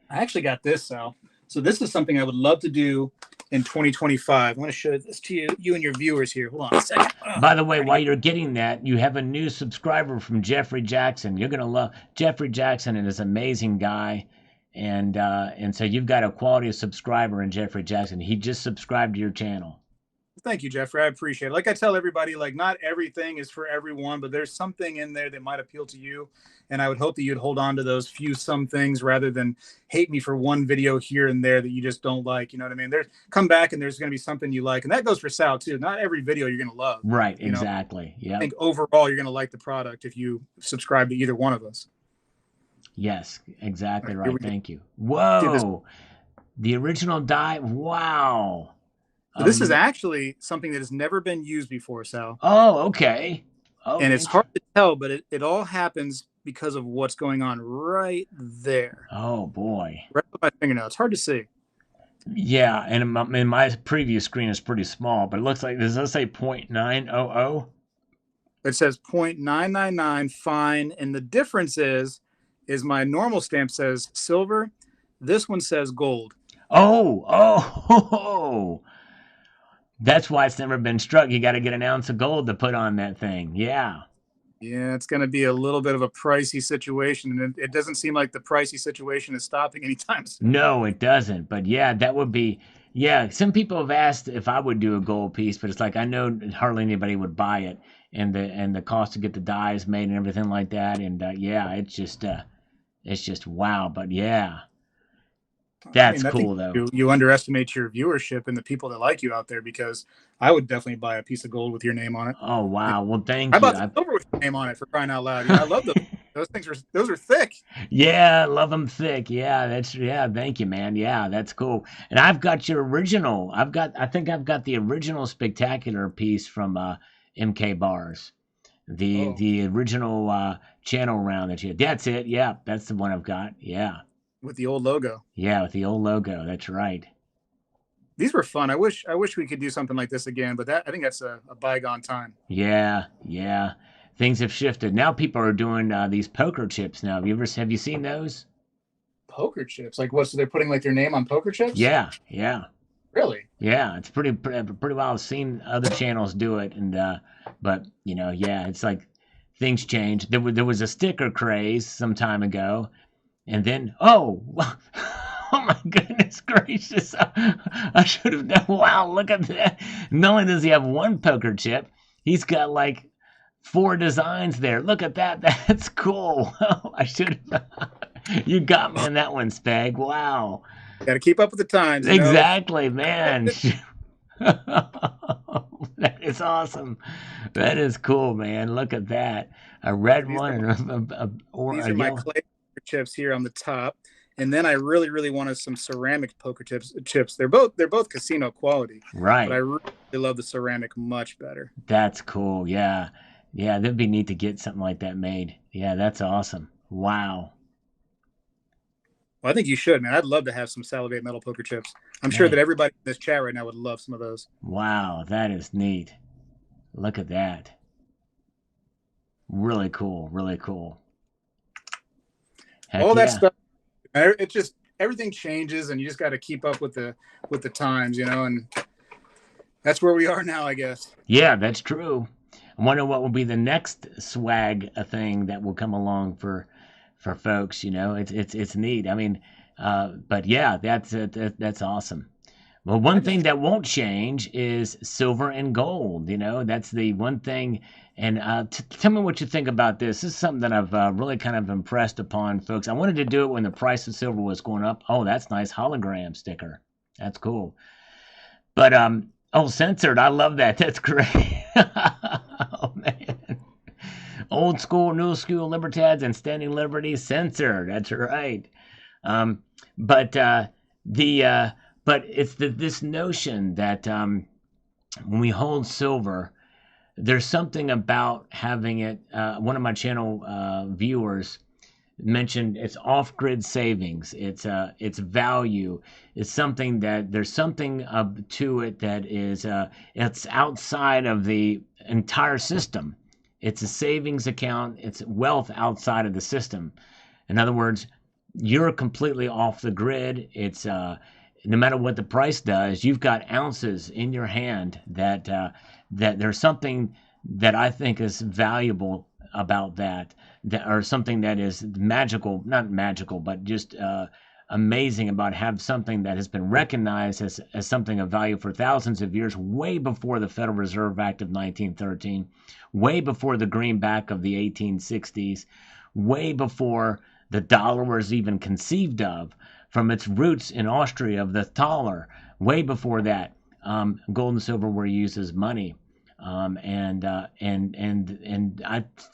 S4: I actually got this, Sal. So this is something I would love to do in 2025. I want to show this to you and your viewers here. Hold on a second.
S1: By the way, while you're getting that, you have a new subscriber from Jeffrey Jackson. You're gonna love Jeffrey Jackson, and is an amazing guy. And so you've got a quality subscriber in Jeffrey Jackson. He just subscribed to your channel.
S4: Thank you, Jeffrey. I appreciate it. Like I tell everybody, like, not everything is for everyone, but there's something in there that might appeal to you. And I would hope that you'd hold on to those some things rather than hate me for one video here and there that you just don't like. You know what I mean? Come back and there's going to be something you like. And that goes for Sal too. Not every video you're going to love.
S1: Right. Exactly. Yeah.
S4: I think overall you're going to like the product if you subscribe to either one of us.
S1: Yes, exactly right. Thank you. Whoa. The original die. Wow.
S4: So this is actually something that has never been used before, Sal.
S1: Oh, okay.
S4: And it's hard to tell, but it all happens because of what's going on right there.
S1: Oh, boy.
S4: Right with my fingernail. It's hard to see.
S1: Yeah, and in my preview screen is pretty small, but it looks like, does that say 0.900?
S4: It says 0.999 fine, and the difference is my normal stamp says silver. This one says gold.
S1: Oh. That's why it's never been struck. You got to get an ounce of gold to put on that thing. Yeah.
S4: Yeah, it's going to be a little bit of a pricey situation. And it doesn't seem like the pricey situation is stopping anytime soon.
S1: No, it doesn't. But yeah, that would be, yeah. Some people have asked if I would do a gold piece, but it's like, I know hardly anybody would buy it. And the cost to get the dies made and everything like that. And yeah, it's just wow. But yeah. That's cool, though.
S4: You underestimate your viewership and the people that like you out there, because I would definitely buy a piece of gold with your name on it.
S1: Oh, wow. Well, thank you.
S4: How about silver with your name on it, for crying out loud? I love those. Those are thick.
S1: Yeah, love them thick. Yeah, thank you, man. Yeah, that's cool. And I've got your original. I think I've got the original Spectacular piece from MK Bars. The original channel round that you had. That's it. Yeah, that's the one I've got. Yeah.
S4: with the old logo.
S1: Yeah, with the old logo. That's right.
S4: These were fun. I wish we could do something like this again, but I think that's a bygone time.
S1: Yeah, yeah. Things have shifted. Now people are doing these poker chips now. Have you seen those?
S4: Poker chips, like what? So they're putting like their name on poker chips?
S1: Yeah, yeah.
S4: Really?
S1: Yeah, it's pretty well. I've seen other channels do it, and but yeah, it's like things change. There was a sticker craze some time ago, and then oh, oh my goodness gracious, I should have done. Wow, look at that! Not only does he have one poker chip, he's got like 4 designs there. Look at that. That's cool. I should have. You got me on that one, Spag. Wow.
S4: Got to keep up with the times.
S1: Exactly, man. That is awesome. That is cool, man. Look at that. A red one and
S4: these are my clay poker chips here on the top, and then I really, really wanted some ceramic poker chips. They're both casino quality,
S1: right?
S4: But I really love the ceramic much better.
S1: That's cool. Yeah, yeah. That'd be neat to get something like that made. Yeah, that's awesome. Wow.
S4: Well, I think you should, man. I'd love to have some Salivate metal poker chips. I'm sure that everybody in this chat right now would love some of those.
S1: Wow, that is neat. Look at that. Really cool. Really cool.
S4: Heck all that stuff. It just everything changes, and you just got to keep up with the times, and that's where we are now, I guess.
S1: Yeah, that's true. I wonder what will be the next swag thing that will come along for folks. It's neat. I mean, but yeah, that's awesome. Well, one thing that won't change is silver and gold. That's the one thing. And tell me what you think about this. This is something that I've really kind of impressed upon folks. I wanted to do it when the price of silver was going up. Oh, that's nice hologram sticker. That's cool. But censored. I love that. That's great. Oh man. Old school, new school libertads and standing liberty censored. That's right. But it's this notion that when we hold silver, there's something about having it. One of my channel viewers mentioned it's off-grid savings. It's value. It's something that there's something to it that is it's outside of the entire system. It's a savings account. It's wealth outside of the system. In other words, you're completely off the grid. It's no matter what the price does, you've got ounces in your hand that there's something that I think is valuable about that or something that is magical, not magical, but just amazing about have something that has been recognized as something of value for thousands of years, way before the Federal Reserve Act of 1913, way before the greenback of the 1860s, way before the dollar was even conceived of, from its roots in Austria of the thaler, way before that. Gold and silver were used as money.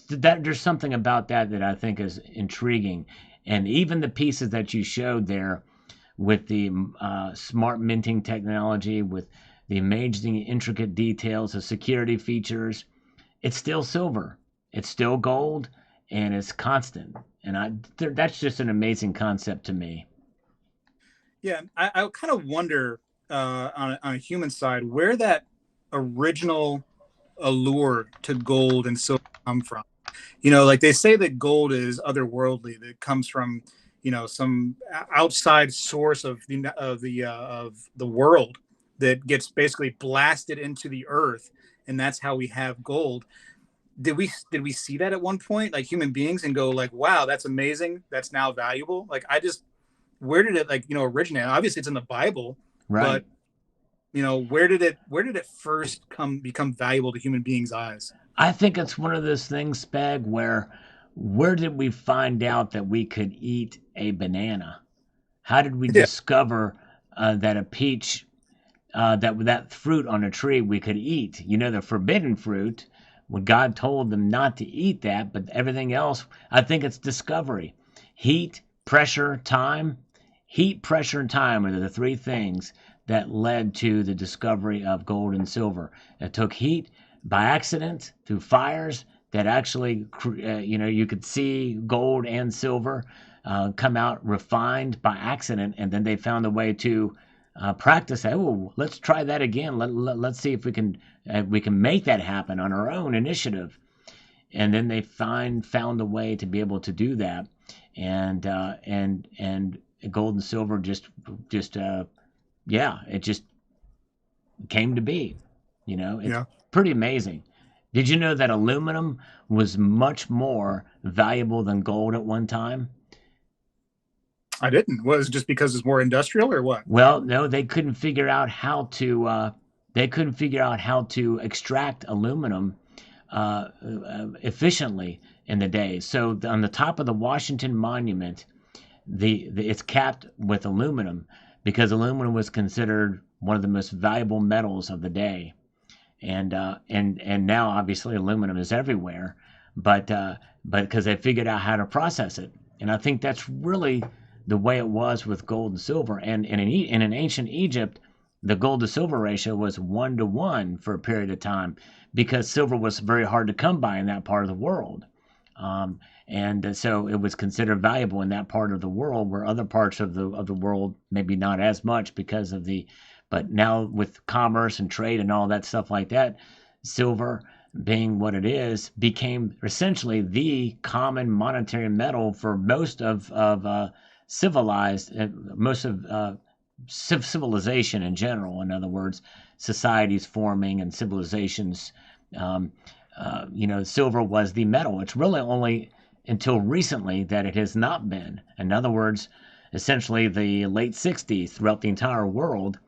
S1: There's something about that I think is intriguing. And even the pieces that you showed there with the smart minting technology, with the amazing intricate details of security features, it's still silver, it's still gold, and it's constant. And that's just an amazing concept to me.
S4: Yeah, I kind of wonder on a human side where that original allure to gold and silver come from. Like they say that gold is otherworldly, that comes from some outside source of the world that gets basically blasted into the earth, and that's how we have gold. Did we see that at one point, like human beings, and go like, wow, that's amazing, that's now valuable? Like where did it originate? Obviously it's in the Bible,
S1: right?
S4: But where did it first become valuable to human beings' eyes?
S1: I think it's one of those things, Spag, where did we find out that we could eat a banana? How did we discover that a peach, that fruit on a tree we could eat? The forbidden fruit, when God told them not to eat that, but everything else, I think it's discovery. Heat, pressure, time. Heat, pressure, and time are the 3 things that led to the discovery of gold and silver. It took heat by accident through fires that actually, you could see gold and silver. come out refined by accident, and then they found a way to practice. Oh, let's try that again. Let's see if we can make that happen on our own initiative. And then they found a way to be able to do that, and gold and silver just it just came to be. It's pretty amazing. Did you know that aluminum was much more valuable than gold at one time?
S4: I didn't. Was it just because it's more industrial, or what?
S1: Well, no, they couldn't figure out how to extract aluminum efficiently in the day. So on the top of the Washington Monument, it's capped with aluminum because aluminum was considered one of the most valuable metals of the day. And now obviously aluminum is everywhere, but because they figured out how to process it. And I think that's really the way it was with gold and silver. And in an ancient Egypt, the gold to silver ratio was 1-to-1 for a period of time because silver was very hard to come by in that part of the world. And so it was considered valuable in that part of the world, where other parts of the world maybe not as much because of but now with commerce and trade and all that stuff like that, silver, being what it is, became essentially the common monetary metal for most of civilization in general. In other words, societies forming and civilizations. Silver was the metal. It's really only until recently that it has not been. In other words, essentially the late 60s throughout the entire world.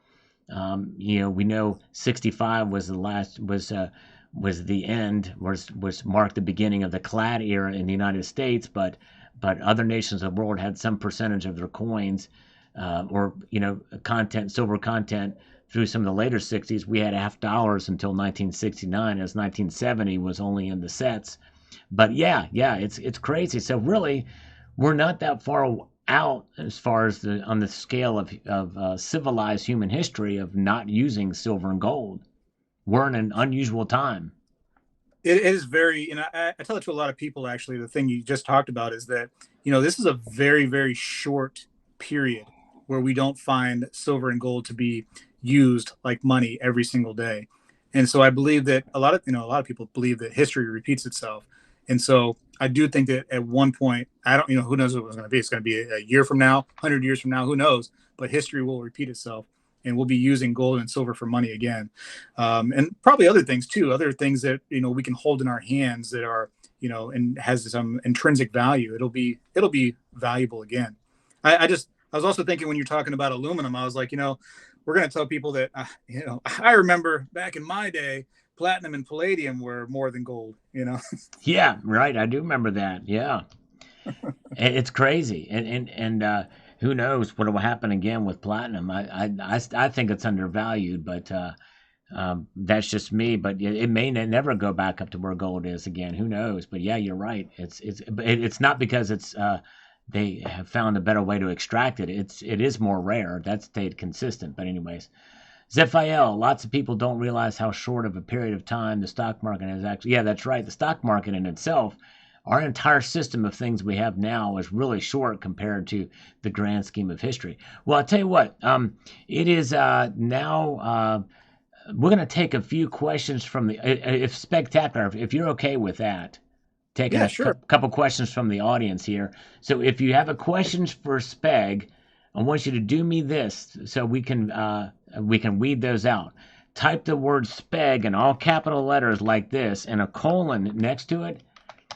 S1: We know 65 was the end, was marked the beginning of the clad era in the United States, but other nations of the world had some percentage of their coins silver content through some of the later 60s. We had $50 until 1969, as 1970 was only in the sets. But it's crazy. So really, we're not that far out as far as on the scale of civilized human history of not using silver and gold. We're in an unusual time.
S4: It is very, I tell it to a lot of people, actually. The thing you just talked about is that, this is a very, very short period where we don't find silver and gold to be used like money every single day. And so I believe that a lot of people believe that history repeats itself. And so I do think that at one point, who knows what it's going to be. It's going to be a year from now, 100 years from now, who knows? But history will repeat itself, and we'll be using gold and silver for money again. And probably other things too, other things that, we can hold in our hands that are, and has some intrinsic value. It'll be valuable again. I was also thinking when you're talking about aluminum, I was like, we're going to tell people that, I remember back in my day, platinum and palladium were more than gold,
S1: Yeah, right. I do remember that. Yeah. It's crazy. And who knows what will happen again with platinum. I think it's undervalued, but that's just me. But it may never go back up to where gold is again. Who knows? But yeah, you're right. It's not because it's they have found a better way to extract it. It is more rare. That's stayed consistent. But anyways, Zephiel, lots of people don't realize how short of a period of time the stock market has actually. Yeah, that's right. The stock market in itself, our entire system of things we have now is really short compared to the grand scheme of history. Well, I'll tell you what. It is now. We're going to take a few questions from if Spectacular, if you're okay with that. Taking a couple questions from the audience here. So if you have a questions for Speg, I want you to do me this so we can weed those out. Type the word Speg in all capital letters like this and a colon next to it,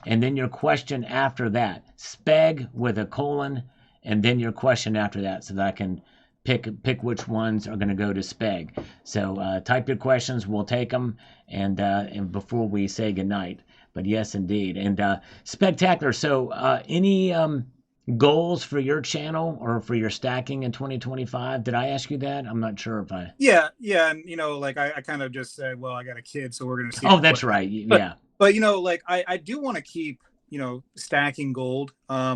S1: and then your question after that. Speg with a colon, and then your question after that, so that I can pick which ones are going to go to Speg. So type your questions, we'll take them, and before we say goodnight. But yes, indeed. And Spectacular. So any goals for your channel or for your stacking in 2025? Did I ask you that? I'm not sure if I.
S4: Yeah. And, I kind of just said, well, I got a kid, so we're going to see.
S1: Oh, that's right. Yeah.
S4: But, I do want to keep, stacking gold. I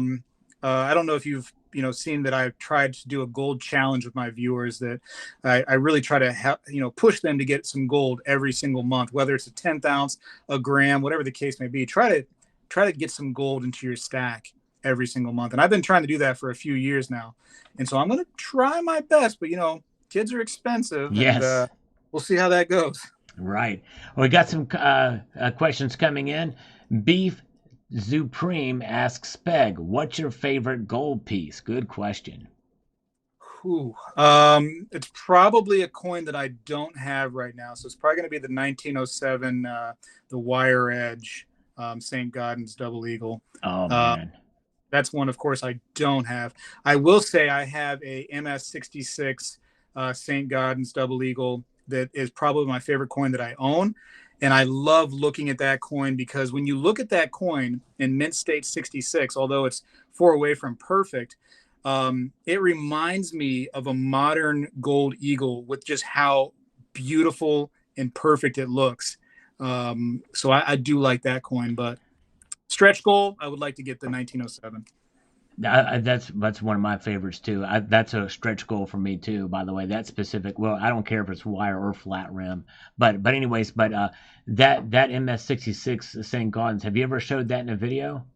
S4: don't know if you've, seen that I've tried to do a gold challenge with my viewers that I really try to push them to get some gold every single month, whether it's a 10th ounce, a gram, whatever the case may be. Try to get some gold into your stack. every single month. And I've been trying to do that for a few years now. And so I'm going to try my best, but kids are expensive,
S1: Yes.
S4: and we'll see how that goes.
S1: Right. Well, we got some questions coming in. Beef Supreme asks Speg, what's your favorite gold piece? Good question.
S4: It's probably a coin that I don't have right now. So it's probably going to be the 1907, the wire edge, St. Gaudens double eagle.
S1: Oh, man.
S4: That's one, of course, I don't have. I will say I have a MS66 St. Gaudens double eagle that is probably my favorite coin that I own. And I love looking at that coin because when you look at that coin in mint state 66, although it's 4 away from perfect, it reminds me of a modern gold eagle with just how beautiful and perfect it looks. So I do like that coin, but stretch goal, I would like to get the 1907.
S1: That's one of my favorites too. That's a stretch goal for me too. By the way, that specific. Well, I don't care if it's wire or flat rim, but anyways, that MS66 St. Gaudens. Have you ever showed that in a video?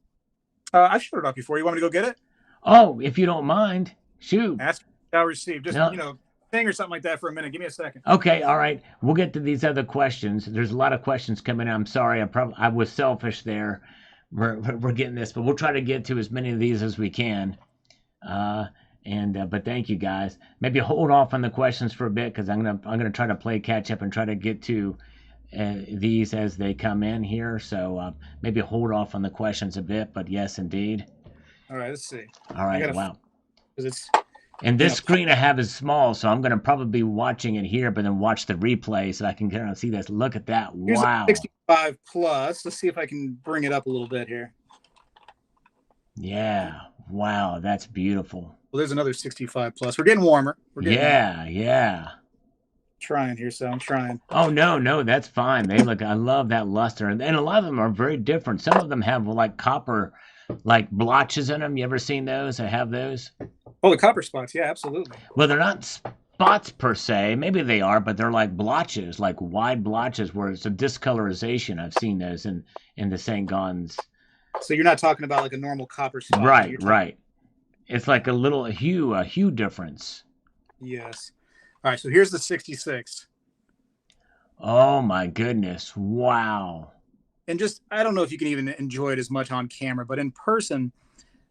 S4: I showed it up before. You want me to go get it?
S1: Oh, if you don't mind, shoot.
S4: Ask, shall receive. Just thing or something like that for a minute. Give me a second.
S1: Okay, all right. We'll get to these other questions. There's a lot of questions coming in. I'm sorry. I was selfish there. We're getting this, but we'll try to get to as many of these as we can. But thank you guys. Maybe hold off on the questions for a bit because I'm gonna try to play catch up and try to get to these as they come in here. So maybe hold off on the questions a bit. But yes, indeed.
S4: All right, let's see.
S1: All right, wow.
S4: It's
S1: and this screen I have is small, so I'm going to probably be watching it here, but then watch the replay so I can kind of see this. Look at that.
S4: Here's
S1: wow.
S4: 65 plus. Let's see if I can bring it up a little bit here.
S1: Yeah. Wow. That's beautiful.
S4: Well, there's another 65 plus. We're getting warmer.
S1: Yeah.
S4: Trying here, so I'm trying.
S1: Oh, no, that's fine. I love that luster. And a lot of them are very different. Some of them have like copper, like blotches in them. You ever seen those? I have those.
S4: Oh, the copper spots. Yeah, absolutely.
S1: Well, they're not spots per se. Maybe they are, but they're like blotches, like wide blotches where it's a discolorization. I've seen those in the St. Gaudens.
S4: So you're not talking about like a normal copper spot.
S1: Right. It's like a hue difference.
S4: Yes. All right, so here's the 66.
S1: Oh my goodness. Wow.
S4: And just, I don't know if you can even enjoy it as much on camera, but in person,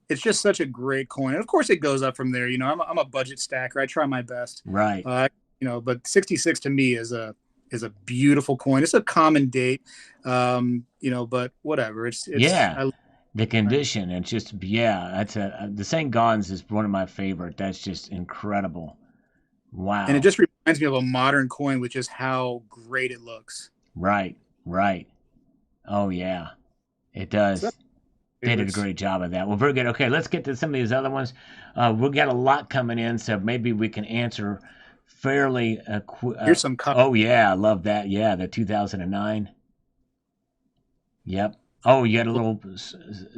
S4: it's just such a great coin. And of course it goes up from there. I'm a budget stacker. I try my best.
S1: Right.
S4: But 66 to me is a beautiful coin. It's a common date. But whatever. It's
S1: the condition. It's just, that's the St. Gaudens is one of my favorite. That's just incredible. Wow.
S4: And it just reminds me of a modern coin with just how great it looks.
S1: Right. Oh, yeah. It does. They did a great job of that. Well, very good. Okay, let's get to some of these other ones. We've got a lot coming in, so maybe we can answer fairly
S4: Here's some
S1: Oh, yeah, I love that. Yeah, the 2009. Yep. Oh, you got a little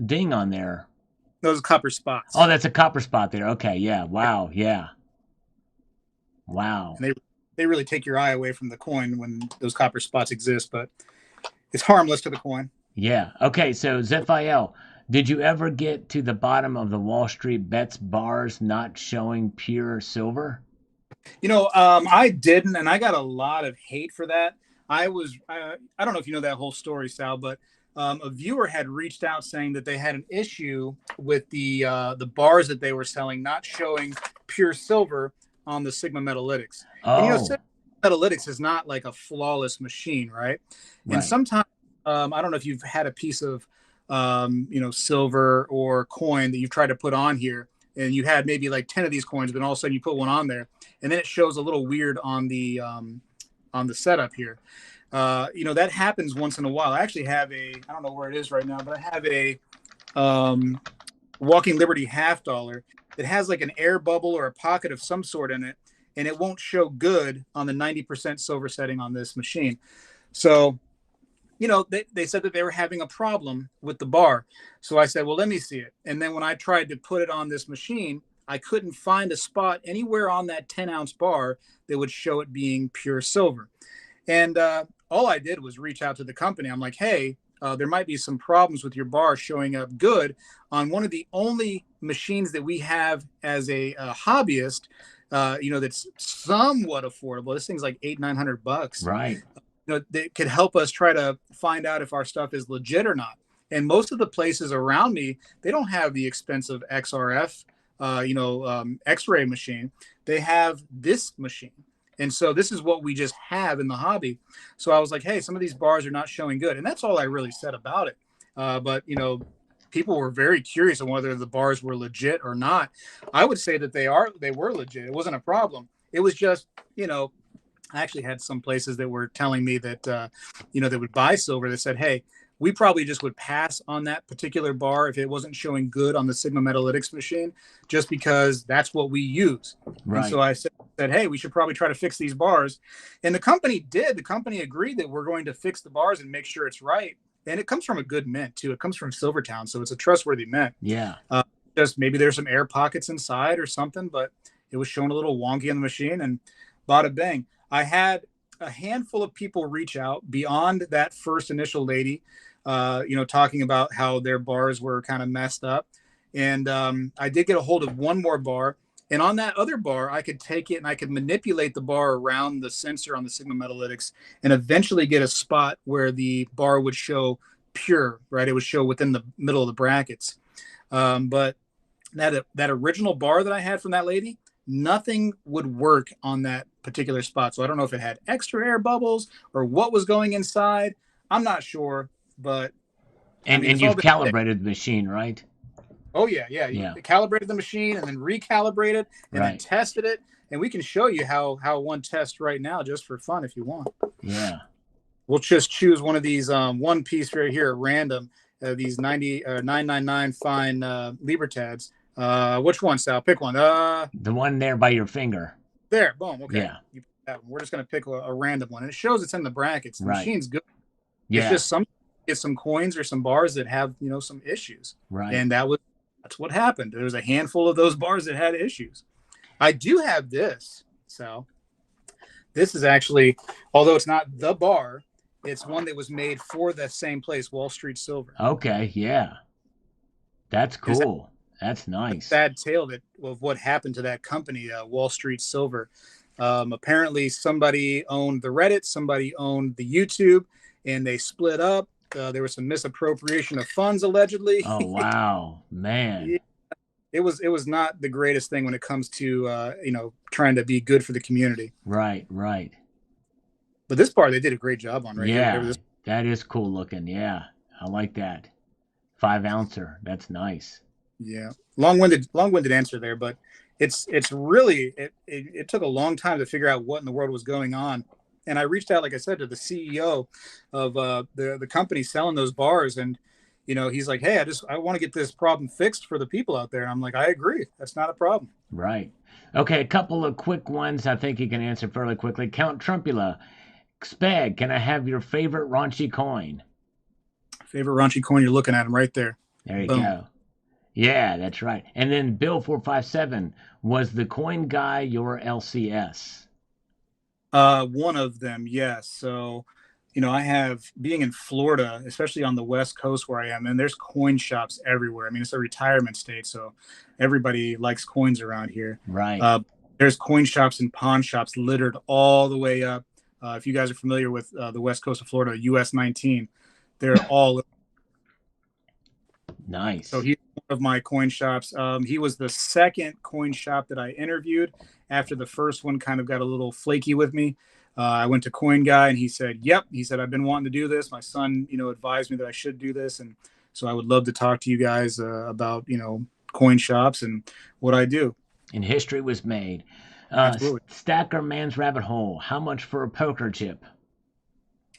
S1: ding on there.
S4: Those copper spots.
S1: Oh, that's a copper spot there. Okay, yeah. Wow, yeah. Wow.
S4: And they really take your eye away from the coin when those copper spots exist, but it's harmless to the coin.
S1: Yeah. Okay, so Zephiel, did you ever get to the bottom of the Wall Street bets bars not showing pure silver?
S4: I didn't, and I got a lot of hate for that. I don't know if you know that whole story, Sal, but a viewer had reached out saying that they had an issue with the bars that they were selling not showing pure silver on the Sigma Metalytics.
S1: Oh.
S4: And, Sigma Metalytics is not like a flawless machine, right? And sometimes, I don't know if you've had a piece of, silver or coin that you've tried to put on here, and you had maybe like 10 of these coins, but all of a sudden you put one on there, and then it shows a little weird on the setup here. That happens once in a while. I actually have I don't know where it is right now, but I have a Walking Liberty $50 that has like an air bubble or a pocket of some sort in it, and it won't show good on the 90% silver setting on this machine. So, they said that they were having a problem with the bar. So I said, well, let me see it. And then when I tried to put it on this machine, I couldn't find a spot anywhere on that 10-ounce bar that would show it being pure silver. And all I did was reach out to the company. I'm like, hey, there might be some problems with your bar showing up good on one of the only machines that we have as a hobbyist, that's somewhat affordable. This thing's like $800-900.
S1: Right.
S4: That could help us try to find out if our stuff is legit or not. And most of the places around me, they don't have the expensive XRF, X-ray machine. They have this machine. And so this is what we just have in the hobby. So I was like, hey, some of these bars are not showing good. And that's all I really said about it. But people were very curious on whether the bars were legit or not. I would say that they were legit. It wasn't a problem. It was just, I actually had some places that were telling me that, they would buy silver that said, hey, we probably just would pass on that particular bar if it wasn't showing good on the Sigma Metalytics machine, just because that's what we use. Right. And so I said, hey, we should probably try to fix these bars. And the company did. The company agreed that we're going to fix the bars and make sure it's right. And it comes from a good mint, too. It comes from Silvertown, so it's a trustworthy mint.
S1: Yeah.
S4: Just maybe there's some air pockets inside or something, but it was showing a little wonky on the machine, and bada bang. I had a handful of people reach out beyond that first initial lady, talking about how their bars were kind of messed up. And I did get a hold of one more bar. And on that other bar, I could take it and I could manipulate the bar around the sensor on the Sigma Metalytics and eventually get a spot where the bar would show pure, right? It would show within the middle of the brackets. But that original bar that I had from that lady, nothing would work on that particular spot. So I don't know if it had extra air bubbles or what was going inside. I'm not sure, but
S1: and you've calibrated the machine, right?
S4: Oh yeah. You calibrated the machine and then recalibrated and then tested it, and we can show you how one tests right now just for fun if you want.
S1: Yeah,
S4: we'll just choose one of these one piece right here at random. These 999 fine Libertads. Which one, Sal? Pick one.
S1: The one there by your finger.
S4: There, boom. Okay.
S1: Yeah.
S4: We're just gonna pick a random one, and it shows it's in the brackets. The machine's good.
S1: Yeah.
S4: It's just some coins or some bars that have some issues.
S1: Right.
S4: And that's what happened. There was a handful of those bars that had issues. I do have this, Sal. This is actually, although it's not the bar, it's one that was made for the same place, Wall Street Silver.
S1: Okay. Yeah. That's cool. That's nice.
S4: Sad tale of what happened to that company, Wall Street Silver. Apparently, somebody owned the Reddit, somebody owned the YouTube, and they split up. There was some misappropriation of funds, allegedly.
S1: Oh wow, man!
S4: Yeah. It was not the greatest thing when it comes to trying to be good for the community.
S1: Right.
S4: But this bar they did a great job on. Right?
S1: Yeah, that is cool looking. Yeah, I like that. 5-ouncer. That's nice.
S4: Yeah, long-winded answer there, but it's really it took a long time to figure out what in the world was going on, and I reached out, like I said, to the CEO of the company selling those bars, and he's like, hey, I want to get this problem fixed for the people out there. And I'm like, I agree, that's not a problem.
S1: Right. Okay, a couple of quick ones I think you can answer fairly quickly. Count Trumpula, Speg, can I have your favorite raunchy coin?
S4: Favorite raunchy coin? You're looking at him right there.
S1: There you go. Yeah, that's right. And then Bill 457, was the coin guy your LCS?
S4: One of them, yes. So, I have, being in Florida, especially on the West Coast where I am, and there's coin shops everywhere. I mean, it's a retirement state, so everybody likes coins around here.
S1: Right.
S4: There's coin shops and pawn shops littered all the way up. If you guys are familiar with the West Coast of Florida, US 19, they're all
S1: nice.
S4: So he's one of my coin shops. He was the second coin shop that I interviewed after the first one kind of got a little flaky with me. I went to Coin Guy and he said, yep. He said, I've been wanting to do this. My son, advised me that I should do this. And so I would love to talk to you guys about, coin shops and what I do.
S1: And history was made. Stacker Man's Rabbit Hole. How much for a poker chip?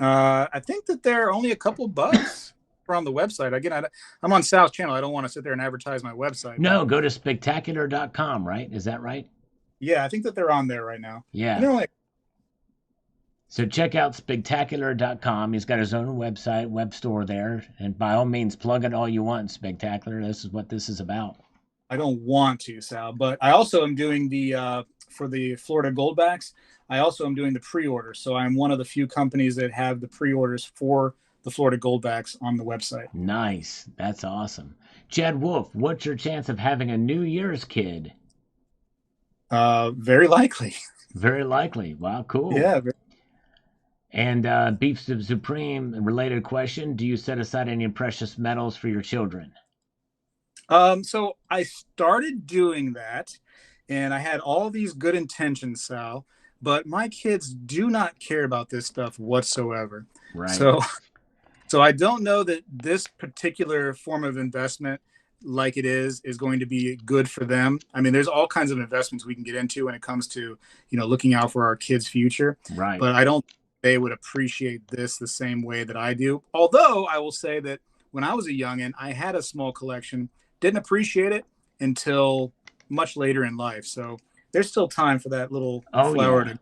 S4: I think that they're only a couple bucks. On the website. Again, I'm on Sal's channel. I don't want to sit there and advertise my website.
S1: No, go to spectacular.com, right? Is that right?
S4: Yeah, I think that they're on there right now.
S1: Yeah. So check out spectacular.com. He's got his own website, web store there. And by all means, plug it all you want, Spectacular. This is what this is about.
S4: I don't want to, Sal, but I also am doing for the Florida Goldbacks, I also am doing the pre-order. So I'm one of the few companies that have the pre-orders for the Florida Goldbacks on the website.
S1: Nice. That's awesome. Chad Wolf, what's your chance of having a New Year's kid?
S4: Very likely.
S1: Very likely. Wow, cool.
S4: Yeah.
S1: And Beef Supreme, related question: do you set aside any precious metals for your children?
S4: So I started doing that, and I had all these good intentions, Sal, but my kids do not care about this stuff whatsoever.
S1: Right.
S4: So I don't know that this particular form of investment, like it is going to be good for them. I mean, there's all kinds of investments we can get into when it comes to, looking out for our kids' future.
S1: Right.
S4: But I don't think they would appreciate this the same way that I do. Although I will say that when I was a youngin', I had a small collection, didn't appreciate it until much later in life. So there's still time for that little flower to.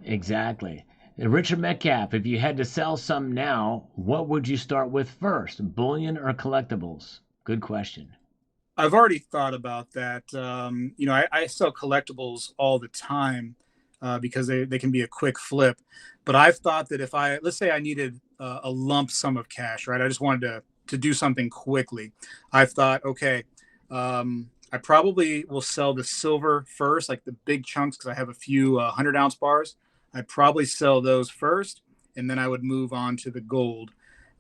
S1: Exactly. Richard Metcalf, if you had to sell some now, what would you start with first, bullion or collectibles? Good question.
S4: I've already thought about that. I sell collectibles all the time because they can be a quick flip. But I've thought that let's say I needed a lump sum of cash, right? I just wanted to do something quickly. I've thought, okay, I probably will sell the silver first, like the big chunks, because I have a few 100-ounce bars. I'd probably sell those first, and then I would move on to the gold.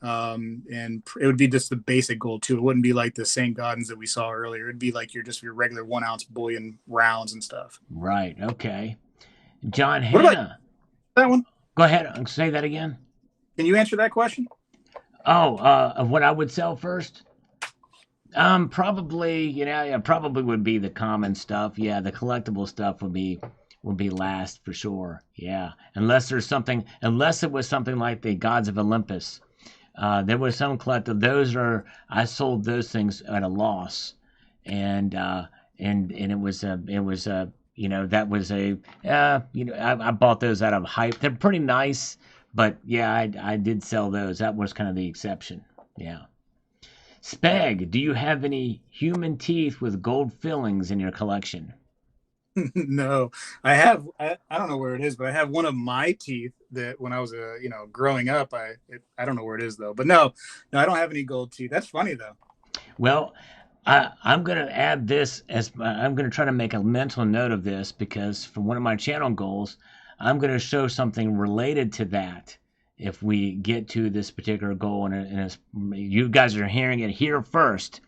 S4: And it would be just the basic gold too. It wouldn't be like the St. Gaudens that we saw earlier. It'd be like your regular 1-ounce bullion rounds and stuff.
S1: Right. Okay. John
S4: What
S1: Hanna.
S4: about that one?
S1: Go ahead. Say that again.
S4: Can you answer that question?
S1: Of what I would sell first? Probably, probably would be the common stuff. Yeah, the collectible stuff would be last for sure. Yeah, unless it was something like the Gods of Olympus. There was some collectible. I sold those things at a loss, and it was I bought those out of hype. They're pretty nice, but yeah, I did sell those. That was kind of the exception. Yeah. Speg, do you have any human teeth with gold fillings in your collection?
S4: No, I have. I don't know where it is, but I have one of my teeth that when I was growing up, I don't know where it is though. But no, I don't have any gold teeth. That's funny though.
S1: Well, I'm going to add this I'm going to try to make a mental note of this, because for one of my channel goals, I'm going to show something related to that if we get to this particular goal. And you guys are hearing it here first.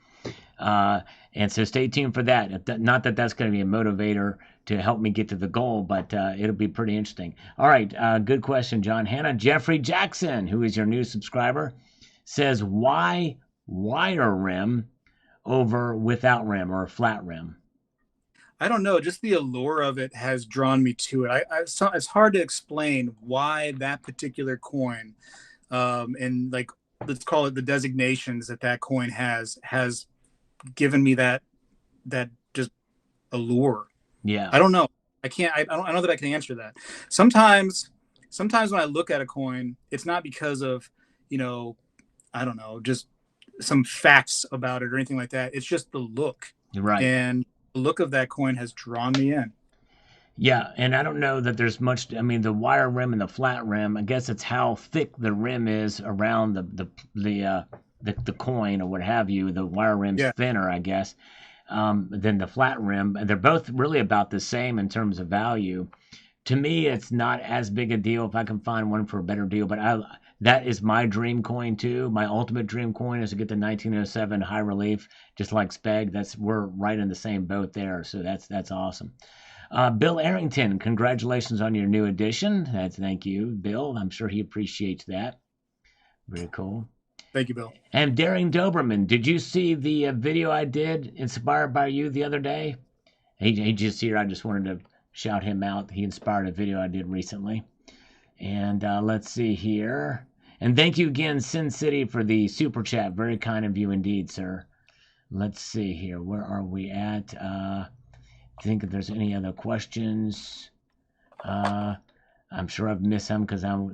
S1: And so stay tuned for that. Not that that's going to be a motivator to help me get to the goal, but it'll be pretty interesting. All right, good question, John Hanna. Jeffrey Jackson, who is your new subscriber, says, why wire rim over without rim or a flat rim?
S4: I don't know. Just the allure of it has drawn me to it. It's hard to explain why that particular coin, and like, let's call it the designations that coin has given me that just allure.
S1: Yeah.
S4: I don't know. I don't know that I can answer that. Sometimes when I look at a coin, it's not because of, I don't know, just some facts about it or anything like that. It's just the look.
S1: Right.
S4: And the look of that coin has drawn me in.
S1: Yeah, and I don't know that there's much. I mean, the wire rim and the flat rim, I guess it's how thick the rim is around the coin or what have you. The wire rim's thinner, I guess, than the flat rim. They're both really about the same in terms of value. To me, it's not as big a deal if I can find one for a better deal. But that is my dream coin too. My ultimate dream coin is to get the 1907 high relief, just like Speg. We're right in the same boat there. So that's awesome. Bill Arrington, congratulations on your new addition. Thank you, Bill. I'm sure he appreciates that. Very cool.
S4: Thank you, Bill.
S1: And Daring Doberman, did you see the video I did inspired by you the other day? He just here. I just wanted to shout him out. He inspired a video I did recently. And let's see here. And thank you again, Sin City, for the super chat. Very kind of you indeed, sir. Let's see here. Where are we at? Think if there's any other questions. I'm sure I've missed some because I'm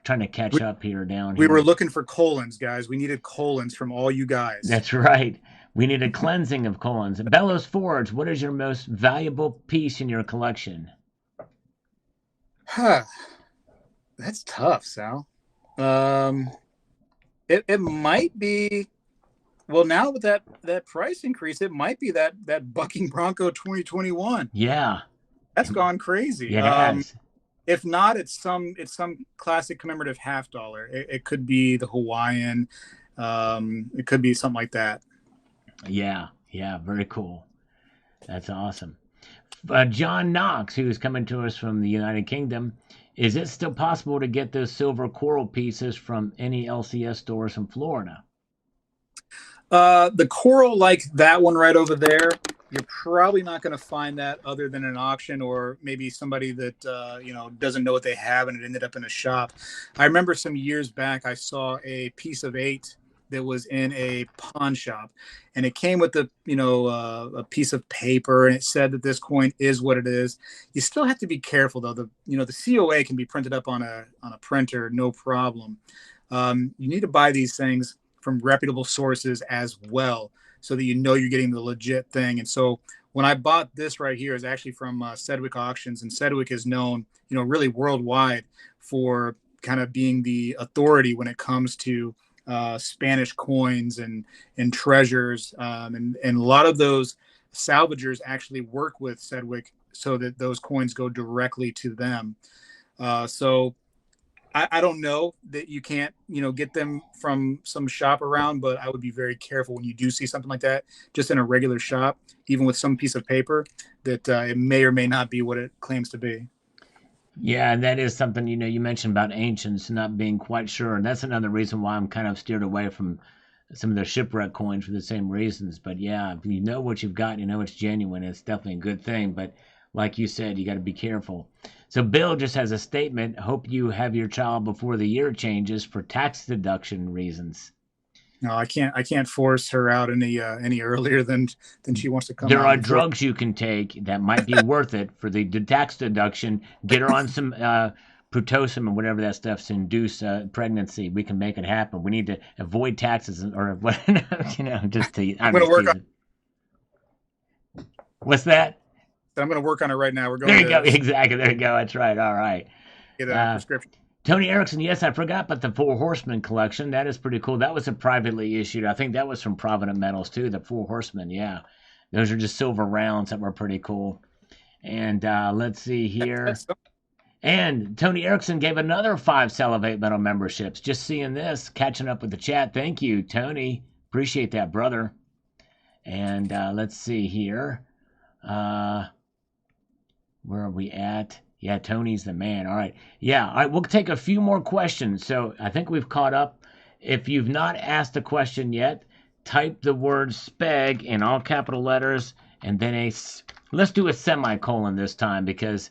S1: trying to catch up here down here.
S4: We were looking for colons, guys. We needed colons from all you guys.
S1: That's right. We need a cleansing of colons. Bellows Forge, what is your most valuable piece in your collection?
S4: That's tough, Sal. Um, it might be. Well, now with that price increase, it might be that Bucking Bronco 2021.
S1: Yeah,
S4: That's gone crazy.
S1: it has.
S4: If not, it's some classic commemorative half dollar. It could be the Hawaiian. It could be something like that.
S1: Yeah, yeah, very cool. That's awesome. John Knox, who is coming to us from the United Kingdom, is it still possible to get those silver coral pieces from any LCS stores in Florida?
S4: The coral, like that one right over there, you're probably not going to find that other than an auction or maybe somebody that doesn't know what they have and it ended up in a shop. I remember some years back I saw a piece of 8 that was in a pawn shop, and it came with a piece of paper, and it said that this coin is what it is. You still have to be careful though. The COA can be printed up on a printer, no problem. You need to buy these things from reputable sources as well, so that you're getting the legit thing. And so when I bought this right here, is actually from Sedgwick Auctions, and Sedgwick is known, really worldwide for kind of being the authority when it comes to Spanish coins and treasures, and a lot of those salvagers actually work with Sedgwick so that those coins go directly to them. So I don't know that you can't, get them from some shop around, but I would be very careful when you do see something like that, just in a regular shop, even with some piece of paper, that it may or may not be what it claims to be.
S1: Yeah, and that is something, you mentioned about ancients not being quite sure. And that's another reason why I'm kind of steered away from some of the shipwreck coins for the same reasons. But yeah, if you know what you've got, it's genuine, it's definitely a good thing. But like you said, you got to be careful. So Bill just has a statement. Hope you have your child before the year changes for tax deduction reasons.
S4: No, I can't force her out any earlier than she wants to come
S1: There
S4: out.
S1: are drugs you can take that might be worth it for the tax deduction. Get her on some Prutosum or whatever that stuff's to induce pregnancy. We can make it happen. We need to avoid taxes or what, just to.
S4: I'm going to work on.
S1: What's that?
S4: I'm going to work on it right now. We're going.
S1: There you go. Exactly. There you go. That's right. All right.
S4: Get a prescription.
S1: Tony Erickson, yes, I forgot about the Four Horsemen collection. That is pretty cool. That was a privately issued. I think that was from Provident Metals too. The Four Horsemen, yeah, those are just silver rounds that were pretty cool. And let's see here. And Tony Erickson gave another 5 Salivate Metal memberships. Just seeing this, catching up with the chat. Thank you, Tony. Appreciate that, brother. And let's see here. Where are we at? Yeah, Tony's the man. All right. Yeah, all right, we'll take a few more questions. So I think we've caught up. If you've not asked a question yet, type the word SPEG in all capital letters and then let's do a semicolon this time because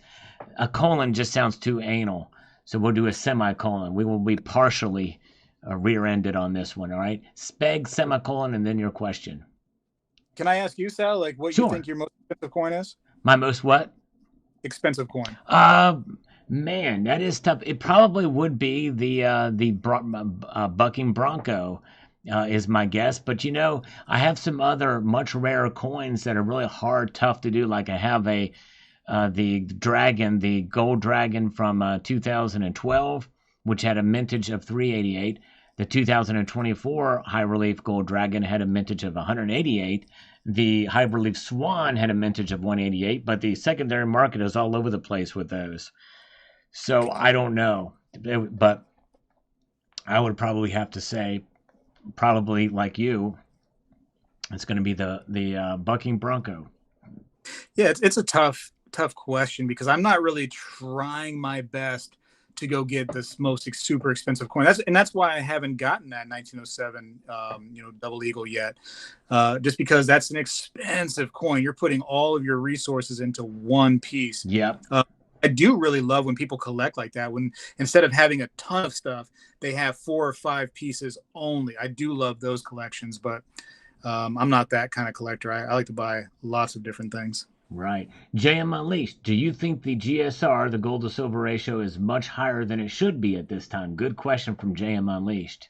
S1: a colon just sounds too anal. So we'll do a semicolon. We will be partially rear-ended on this one, all right? SPEG, semicolon, and then your question.
S4: Can I ask you, Sal, like what you think your most expensive coin is?
S1: My most what?
S4: Expensive coin.
S1: Man, that is tough. It probably would be the Bucking Bronco, is my guess. But I have some other much rarer coins that are really hard, tough to do. Like I have the dragon, the gold dragon from 2012, which had a mintage of 388. The 2024 high relief gold dragon had a mintage of 188. The high relief swan had a mintage of 188, but the secondary market is all over the place with those. So I don't know, but I would probably have to say, probably like you, it's going to be the Bucking Bronco.
S4: Yeah, it's a tough question because I'm not really trying my best to go get this most super expensive coin. That's why I haven't gotten that 1907 double eagle yet, just because that's an expensive coin. You're putting all of your resources into one piece.
S1: Yeah.
S4: I do really love when people collect like that, when instead of having a ton of stuff, they have 4 or 5 pieces only. I do love those collections, but I'm not that kind of collector. I like to buy lots of different things.
S1: Right. JM Unleashed, do you think the GSR, the gold to silver ratio, is much higher than it should be at this time? Good question from JM Unleashed.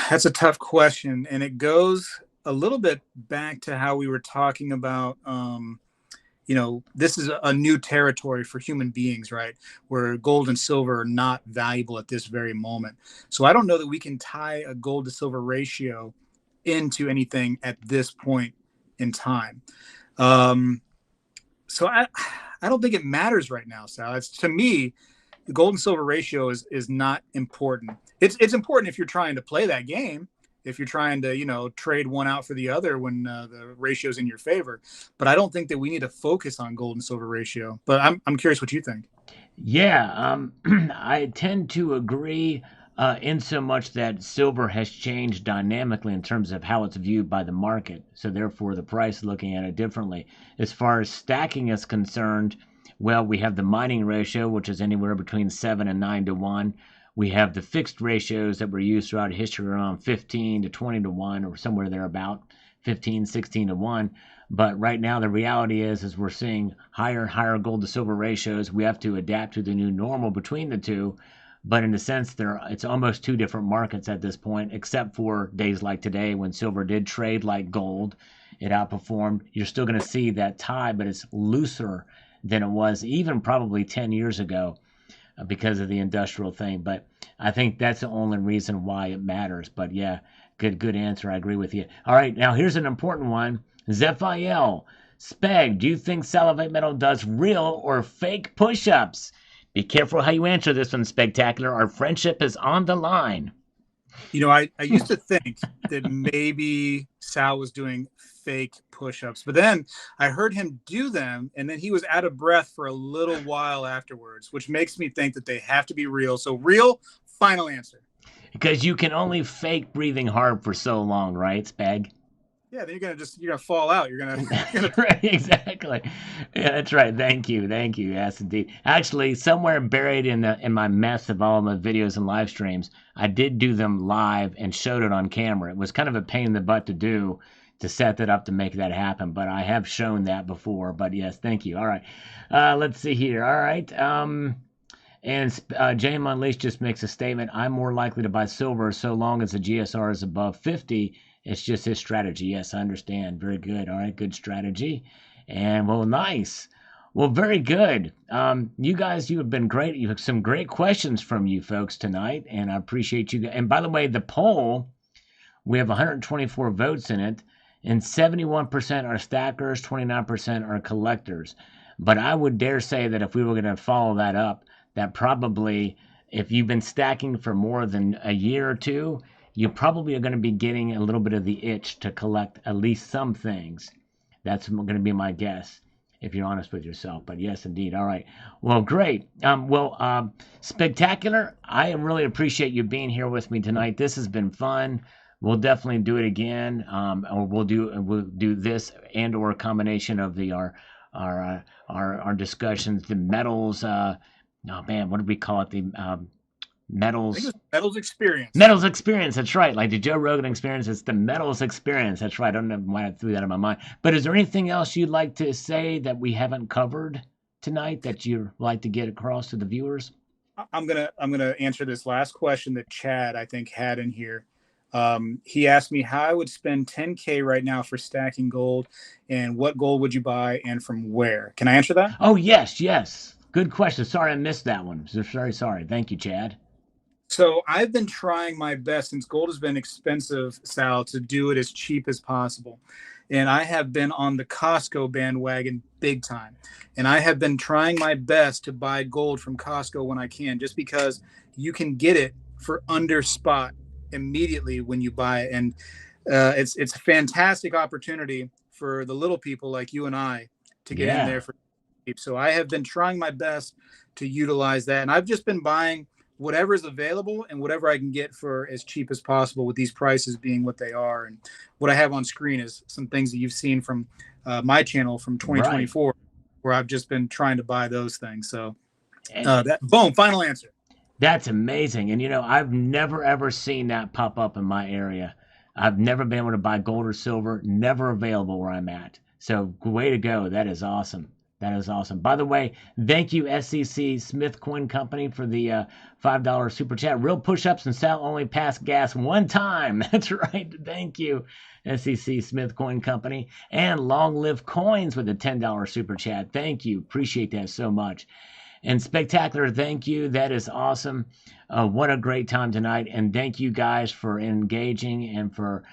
S4: That's a tough question, and it goes a little bit back to how we were talking about this is a new territory for human beings, right? Where gold and silver are not valuable at this very moment. So I don't know that we can tie a gold to silver ratio into anything at this point in time. So I don't think it matters right now, Sal. It's, to me, the gold and silver ratio is not important. It's important if you're trying to play that game, if you're trying to, trade one out for the other when the ratio's in your favor. But I don't think that we need to focus on gold and silver ratio. But I'm curious what you think.
S1: Yeah, I tend to agree in so much that silver has changed dynamically in terms of how it's viewed by the market. So therefore, the price is looking at it differently. As far as stacking is concerned, well, we have the mining ratio, which is anywhere between 7 and 9 to 1. We have the fixed ratios that were used throughout history around 15 to 20 to 1 or somewhere thereabout, 15, 16 to 1. But right now the reality is we're seeing higher and higher gold to silver ratios. We have to adapt to the new normal between the two. But in a sense, it's almost two different markets at this point, except for days like today when silver did trade like gold. It outperformed. You're still going to see that tie, but it's looser than it was even probably 10 years ago. Because of the industrial thing. But I think that's the only reason why it matters. But yeah, good answer. I agree with you. All right, now here's an important one. Zephiel, Speg, do you think Salivate Metal does real or fake push-ups? Be careful how you answer this one, Spectacular. Our friendship is on the line.
S4: I used to think that maybe Sal was doing fake push-ups, but then I heard him do them, and then he was out of breath for a little while afterwards, which makes me think that they have to be real. So real, final answer.
S1: Because you can only fake breathing hard for so long, right, Spag?
S4: Yeah, then you're gonna fall out. You're gonna
S1: right, exactly. Yeah, that's right. Thank you. Yes, indeed. Actually, somewhere buried in my mess of all my videos and live streams, I did do them live and showed it on camera. It was kind of a pain in the butt to do, to set that up to make that happen, but I have shown that before. But yes, thank you. All right, let's see here. All right, and James Unleashed just makes a statement. I'm more likely to buy silver so long as the GSR is above 50. It's just his strategy. Yes, I understand. Very good. All right, good strategy. And well, nice. Well, very good. You guys, you have been great. You have some great questions from you folks tonight, and I appreciate you. And by the way, the poll, we have 124 votes in it, and 71% are stackers, 29% are collectors. But I would dare say that if we were going to follow that up, that probably, if you've been stacking for more than a year or two, you probably are going to be getting a little bit of the itch to collect at least some things. That's going to be my guess, if you're honest with yourself. But yes, indeed. All right. Well, great. Spectacular. I really appreciate you being here with me tonight. This has been fun. We'll definitely do it again, or we'll do this and or a combination of our discussions, the metals. Oh man, what did we call it? The metals.
S4: Metals experience.
S1: Metals experience. That's right. Like the Joe Rogan experience. It's the metals experience. That's right. I don't know why I threw that in my mind. But is there anything else you'd like to say that we haven't covered tonight that you'd like to get across to the viewers?
S4: I'm gonna answer this last question that Chad, I think, had in here. He asked me how I would spend 10K right now for stacking gold, and what gold would you buy and from where? Can I answer that?
S1: Oh, yes. Good question. Sorry, I missed that one. Very sorry. Thank you, Chad.
S4: So I've been trying my best, since gold has been expensive, Sal, to do it as cheap as possible. And I have been on the Costco bandwagon big time. And I have been trying my best to buy gold from Costco when I can, just because you can get it for under spot immediately when you buy it. And it's a fantastic opportunity for the little people like you and I to get in there for cheap. So I have been trying my best to utilize that. And I've just been buying whatever is available and whatever I can get for as cheap as possible, with these prices being what they are. And what I have on screen is some things that you've seen from my channel from 2024, where I've just been trying to buy those things. So boom, final answer.
S1: That's amazing. And I've never ever seen that pop up in my area. I've never been able to buy gold or silver, never available where I'm at. So way to go. That is awesome. That is awesome. By the way, thank you, SEC Smith Coin Company, for the $5 super chat. Real push-ups and Sal only pass gas one time. That's right. Thank you, SEC Smith Coin Company. And Long Live Coins with a $10 super chat. Thank you. Appreciate that so much. And Spectacular, thank you. That is awesome. What a great time tonight. And thank you guys for engaging and for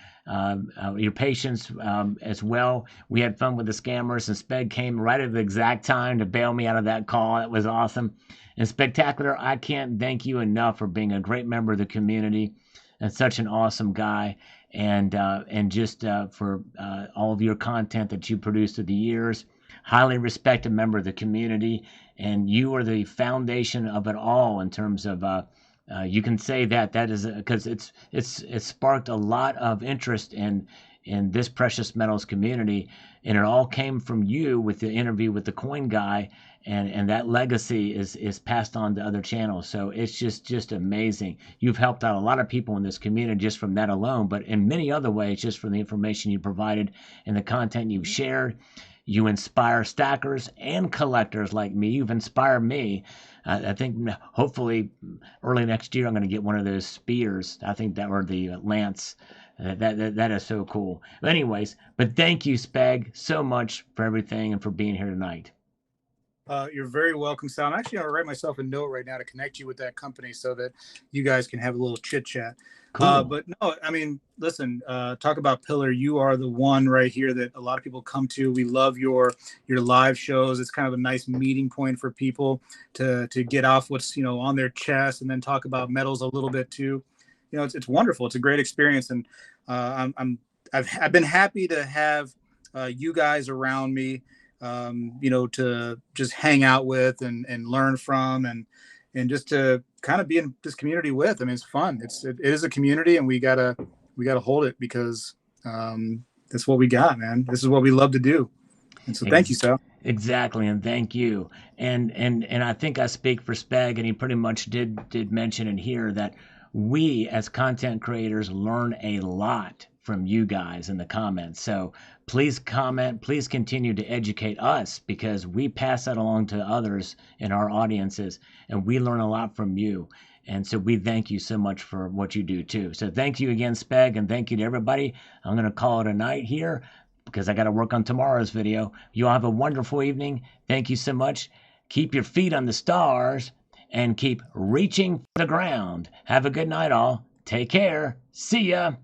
S1: your patience as well. We had fun with the scammers, and Speg came right at the exact time to bail me out of that call. That was awesome. And Spectacular, I can't thank you enough for being a great member of the community and such an awesome guy. And just for all of your content that you produced through the years. Highly respected member of the community, and you are the foundation of it all in terms of you can say that is because it's sparked a lot of interest in this precious metals community, and it all came from you with the interview with the coin guy, and that legacy is passed on to other channels. So it's just amazing. You've helped out a lot of people in this community just from that alone, but in many other ways just from the information you provided and the content you've shared. You inspire stackers and collectors like me. You've inspired me. I think hopefully early next year I'm going to get one of those spears. I think that were the lance. That is so cool. But anyways, but thank you, Speg, so much for everything and for being here tonight.
S4: You're very welcome, Sal. I'm actually going to write myself a note right now to connect you with that company so that you guys can have a little chit chat. Cool. But no, I mean, listen, talk about Pillar. You are the one right here that a lot of people come to. We love your live shows. It's kind of a nice meeting point for people to get off what's, on their chest and then talk about metals a little bit too. It's wonderful. It's a great experience. And I've been happy to have you guys around me, to just hang out with and learn from and just to kind of be in this community with. I mean, it's fun. It is a community, and we gotta hold it because that's what we got, man. This is what we love to do. And so thank you, Sal.
S1: Exactly, and thank you. And I think I speak for Speg, and he pretty much did mention in here that we as content creators learn a lot from you guys in the comments. So please comment, please continue to educate us, because we pass that along to others in our audiences, and we learn a lot from you. And so we thank you so much for what you do too. So thank you again, Speg, and thank you to everybody. I'm going to call it a night here because I got to work on tomorrow's video. You all have a wonderful evening. Thank you so much. Keep your feet on the stars and keep reaching for the ground. Have a good night, all. Take care. See ya.